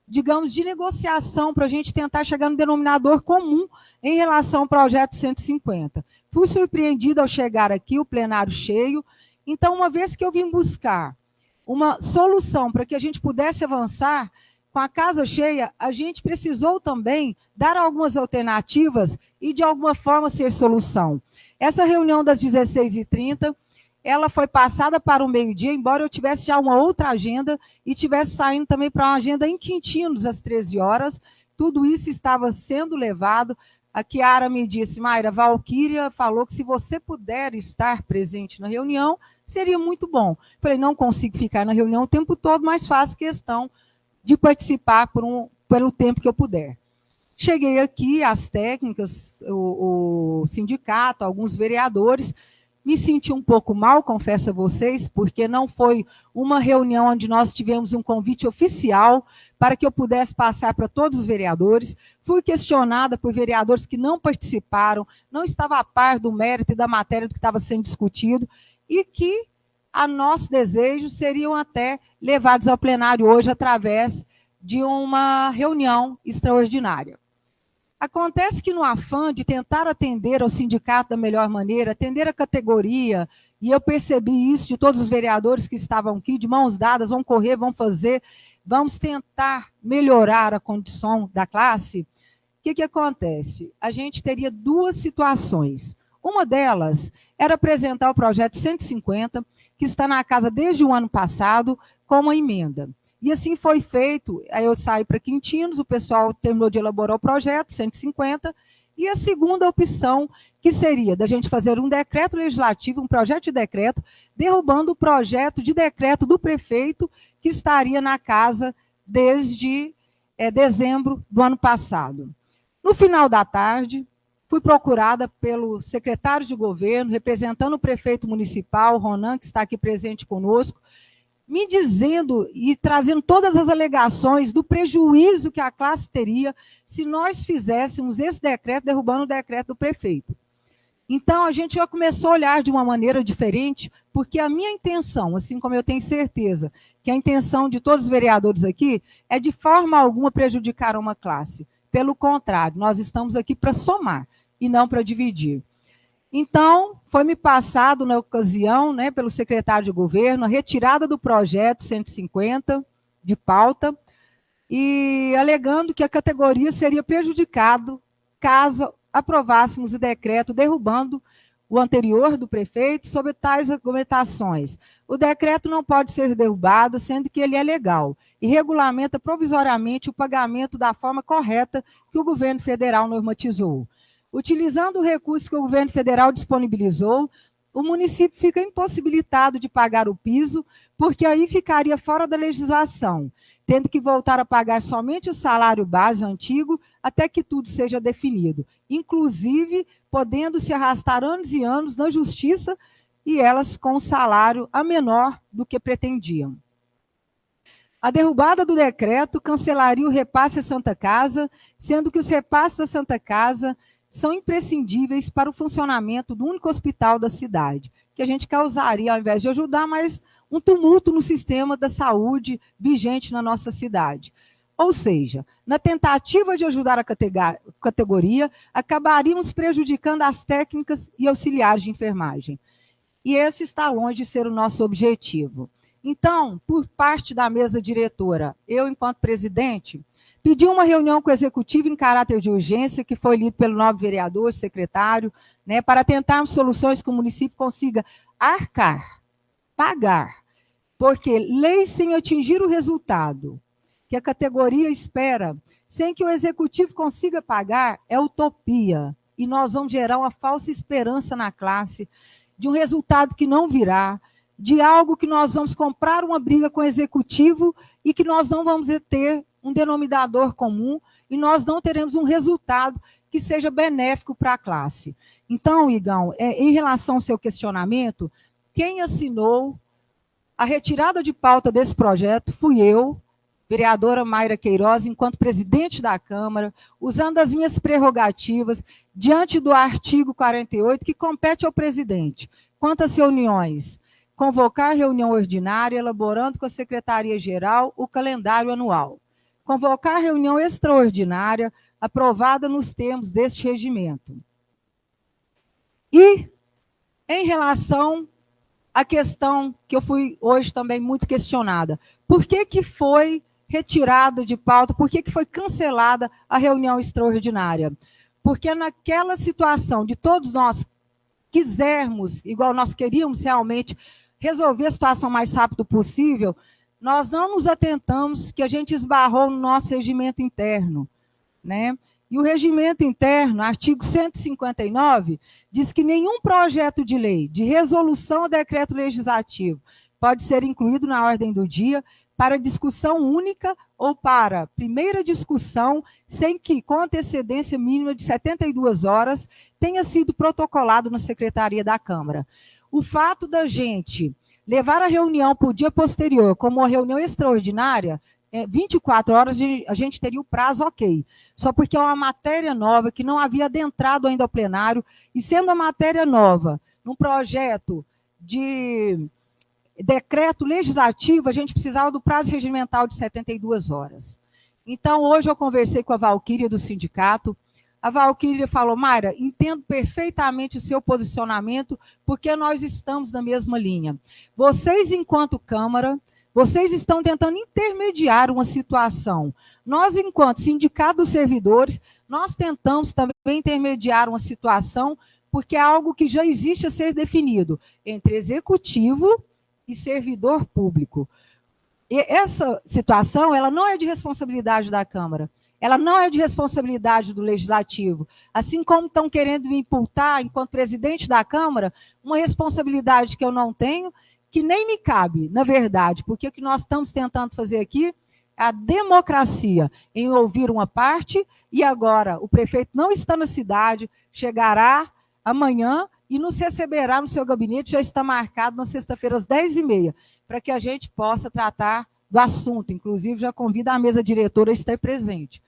S2: digamos, de negociação para a gente tentar chegar no denominador comum em relação ao projeto 150. Fui surpreendida ao chegar aqui, o plenário cheio. Então, uma vez que eu vim buscar uma solução para que a gente pudesse avançar, com a casa cheia, a gente precisou também dar algumas alternativas e, de alguma forma, ser solução. Essa reunião das 16h30, ela foi passada para o meio-dia, embora eu tivesse já uma outra agenda e tivesse saindo também para uma agenda em Quintinos, às 13 horas. Tudo isso estava sendo levado. A Chiara me disse, Mayra, Valquíria falou que se você puder estar presente na reunião, seria muito bom. Falei, não consigo ficar na reunião o tempo todo, mas faço questão de participar pelo tempo que eu puder. Cheguei aqui, as técnicas, o sindicato, alguns vereadores, me senti um pouco mal, confesso a vocês, porque não foi uma reunião onde nós tivemos um convite oficial para que eu pudesse passar para todos os vereadores. Fui questionada por vereadores que não participaram, não estava a par do mérito e da matéria do que estava sendo discutido, e que a nosso desejo seriam até levados ao plenário hoje através de uma reunião extraordinária. Acontece que no afã de tentar atender ao sindicato da melhor maneira, atender a categoria, e eu percebi isso de todos os vereadores que estavam aqui, de mãos dadas, vamos correr, vamos fazer, vamos tentar melhorar a condição da classe. O que acontece? A gente teria duas situações. Uma delas era apresentar o projeto 150, que está na casa desde o ano passado, com uma emenda. E assim foi feito, aí eu saí para Quintinos, o pessoal terminou de elaborar o projeto 150, e a segunda opção, que seria da gente fazer um decreto legislativo, um projeto de decreto, derrubando o projeto de decreto do prefeito, que estaria na casa desde dezembro do ano passado. No final da tarde, fui procurada pelo secretário de governo, representando o prefeito municipal, Ronan, que está aqui presente conosco, me dizendo e trazendo todas as alegações do prejuízo que a classe teria se nós fizéssemos esse decreto, derrubando o decreto do prefeito. Então, a gente já começou a olhar de uma maneira diferente, porque a minha intenção, assim como eu tenho certeza que a intenção de todos os vereadores aqui, é de forma alguma prejudicar uma classe. Pelo contrário, nós estamos aqui para somar e não para dividir. Então, foi-me passado na ocasião, né, pelo secretário de governo, a retirada do projeto 150 de pauta, e alegando que a categoria seria prejudicado caso aprovássemos o decreto derrubando o anterior do prefeito sob tais argumentações. O decreto não pode ser derrubado, sendo que ele é legal, e regulamenta provisoriamente o pagamento da forma correta que o governo federal normatizou. Utilizando o recurso que o governo federal disponibilizou, o município fica impossibilitado de pagar o piso, porque aí ficaria fora da legislação, tendo que voltar a pagar somente o salário base antigo até que tudo seja definido, inclusive podendo se arrastar anos e anos na justiça e elas com um salário a menor do que pretendiam. A derrubada do decreto cancelaria o repasse à Santa Casa, sendo que os repasses à Santa Casa são imprescindíveis para o funcionamento do único hospital da cidade, que a gente causaria, ao invés de ajudar, mas um tumulto no sistema da saúde vigente na nossa cidade. Ou seja, na tentativa de ajudar a categoria, acabaríamos prejudicando as técnicas e auxiliares de enfermagem. E esse está longe de ser o nosso objetivo. Então, por parte da mesa diretora, eu, enquanto presidente, pedi uma reunião com o executivo em caráter de urgência, que foi lido pelo novo vereador, secretário, né, para tentarmos soluções que o município consiga arcar, pagar, porque lei sem atingir o resultado que a categoria espera, sem que o executivo consiga pagar, é utopia. E nós vamos gerar uma falsa esperança na classe, de um resultado que não virá, de algo que nós vamos comprar uma briga com o executivo e que nós não vamos ter um denominador comum e nós não teremos um resultado que seja benéfico para a classe. Então, Igão, em relação ao seu questionamento, quem assinou a retirada de pauta desse projeto fui eu, vereadora Mayra Queiroz, enquanto presidente da Câmara, usando as minhas prerrogativas, diante do artigo 48, que compete ao presidente. Quantas reuniões? Convocar reunião ordinária, elaborando com a Secretaria-Geral o calendário anual. Convocar reunião extraordinária, aprovada nos termos deste regimento. E, em relação à questão que eu fui hoje também muito questionada, por que foi retirado de pauta, por que foi cancelada a reunião extraordinária? Porque naquela situação de todos nós quisermos, igual nós queríamos realmente, resolver a situação o mais rápido possível, nós não nos atentamos que a gente esbarrou no nosso regimento interno, né? E o regimento interno, artigo 159, diz que nenhum projeto de lei, de resolução ou decreto legislativo pode ser incluído na ordem do dia para discussão única ou para primeira discussão, sem que, com antecedência mínima de 72 horas, tenha sido protocolado na Secretaria da Câmara. O fato da gente levar a reunião para o dia posterior, como uma reunião extraordinária, 24 horas a gente teria o prazo ok. Só porque é uma matéria nova que não havia adentrado ainda ao plenário, e sendo uma matéria nova, num projeto de decreto legislativo, a gente precisava do prazo regimental de 72 horas. Então, hoje eu conversei com a Valquíria do sindicato. A Valquíria falou: Mayra, entendo perfeitamente o seu posicionamento, porque nós estamos na mesma linha. Vocês, enquanto Câmara, vocês estão tentando intermediar uma situação. Nós, enquanto Sindicato dos Servidores, nós tentamos também intermediar uma situação, porque é algo que já existe a ser definido entre executivo e servidor público. E essa situação, ela não é de responsabilidade da Câmara, ela não é de responsabilidade do Legislativo, assim como estão querendo me imputar, enquanto presidente da Câmara, uma responsabilidade que eu não tenho, que nem me cabe, na verdade, porque o que nós estamos tentando fazer aqui é a democracia, em ouvir uma parte, e agora o prefeito não está na cidade, chegará amanhã e nos receberá no seu gabinete, já está marcado na sexta-feira às 10h30, para que a gente possa tratar do assunto, inclusive já convido a mesa diretora a estar presente.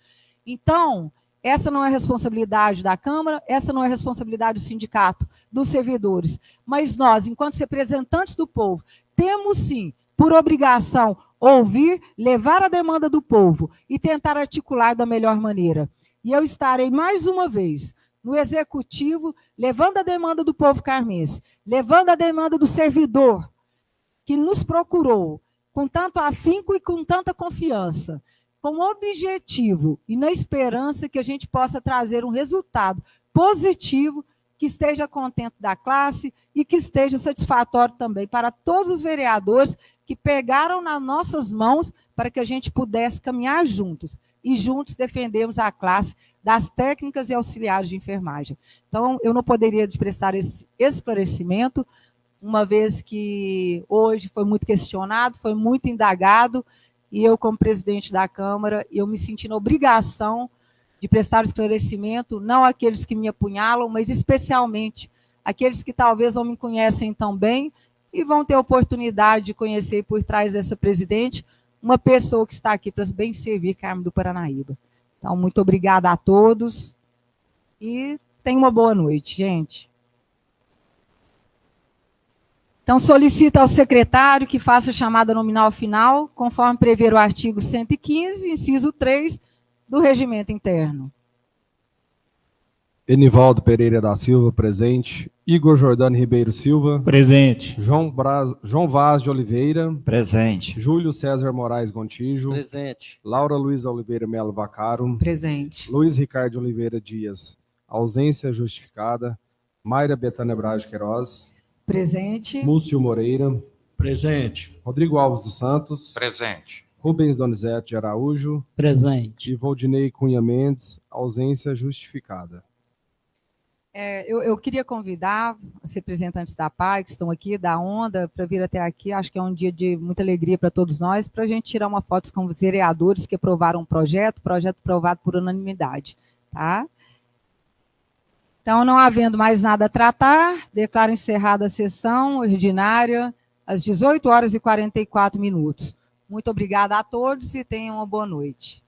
S2: Então, essa não é responsabilidade da Câmara, essa não é responsabilidade do sindicato, dos servidores, mas nós, enquanto representantes do povo, temos sim, por obrigação, ouvir, levar a demanda do povo e tentar articular da melhor maneira. E eu estarei mais uma vez no Executivo, levando a demanda do povo carmense, levando a demanda do servidor, que nos procurou com tanto afinco e com tanta confiança, com o objetivo e na esperança que a gente possa trazer um resultado positivo, que esteja contente da classe e que esteja satisfatório também para todos os vereadores que pegaram nas nossas mãos para que a gente pudesse caminhar juntos e juntos defendermos a classe das técnicas e auxiliares de enfermagem. Então, eu não poderia expressar esse esclarecimento, uma vez que hoje foi muito questionado, foi muito indagado, e eu, como presidente da Câmara, eu me senti na obrigação de prestar esclarecimento, não àqueles que me apunhalam, mas especialmente aqueles que talvez não me conhecem tão bem e vão ter a oportunidade de conhecer por trás dessa presidente uma pessoa que está aqui para bem servir Carmo do Paranaíba. Então, muito obrigada a todos e tenham uma boa noite, gente. Então, solicito ao secretário que faça a chamada nominal final, conforme prevê o artigo 115, inciso 3, do regimento interno.
S3: Enivaldo Pereira da Silva, presente. Igor Jordano Ribeiro Silva.
S9: Presente.
S3: João Vaz de Oliveira.
S6: Presente.
S3: Júlio César Moraes Gontijo.
S5: Presente.
S3: Laura Luiza Oliveira Melo Vacaro.
S8: Presente.
S3: Luiz Ricardo Oliveira Dias. Ausência justificada. Mayra Betânia Braz Queiroz.
S2: Presente.
S3: Múcio Moreira.
S1: Presente.
S3: Rodrigo Alves dos Santos.
S7: Presente.
S3: Rubens Donizete de Araújo.
S4: Presente.
S3: E Valdinei Cunha Mendes. Ausência justificada.
S2: Eu queria convidar os representantes da PAI, que estão aqui, da Onda, para vir até aqui. Acho que é um dia de muita alegria para todos nós, para a gente tirar uma foto com os vereadores que aprovaram um projeto aprovado por unanimidade. Tá? Então, não havendo mais nada a tratar, declaro encerrada a sessão ordinária às 18h44. Muito obrigada a todos e tenham uma boa noite.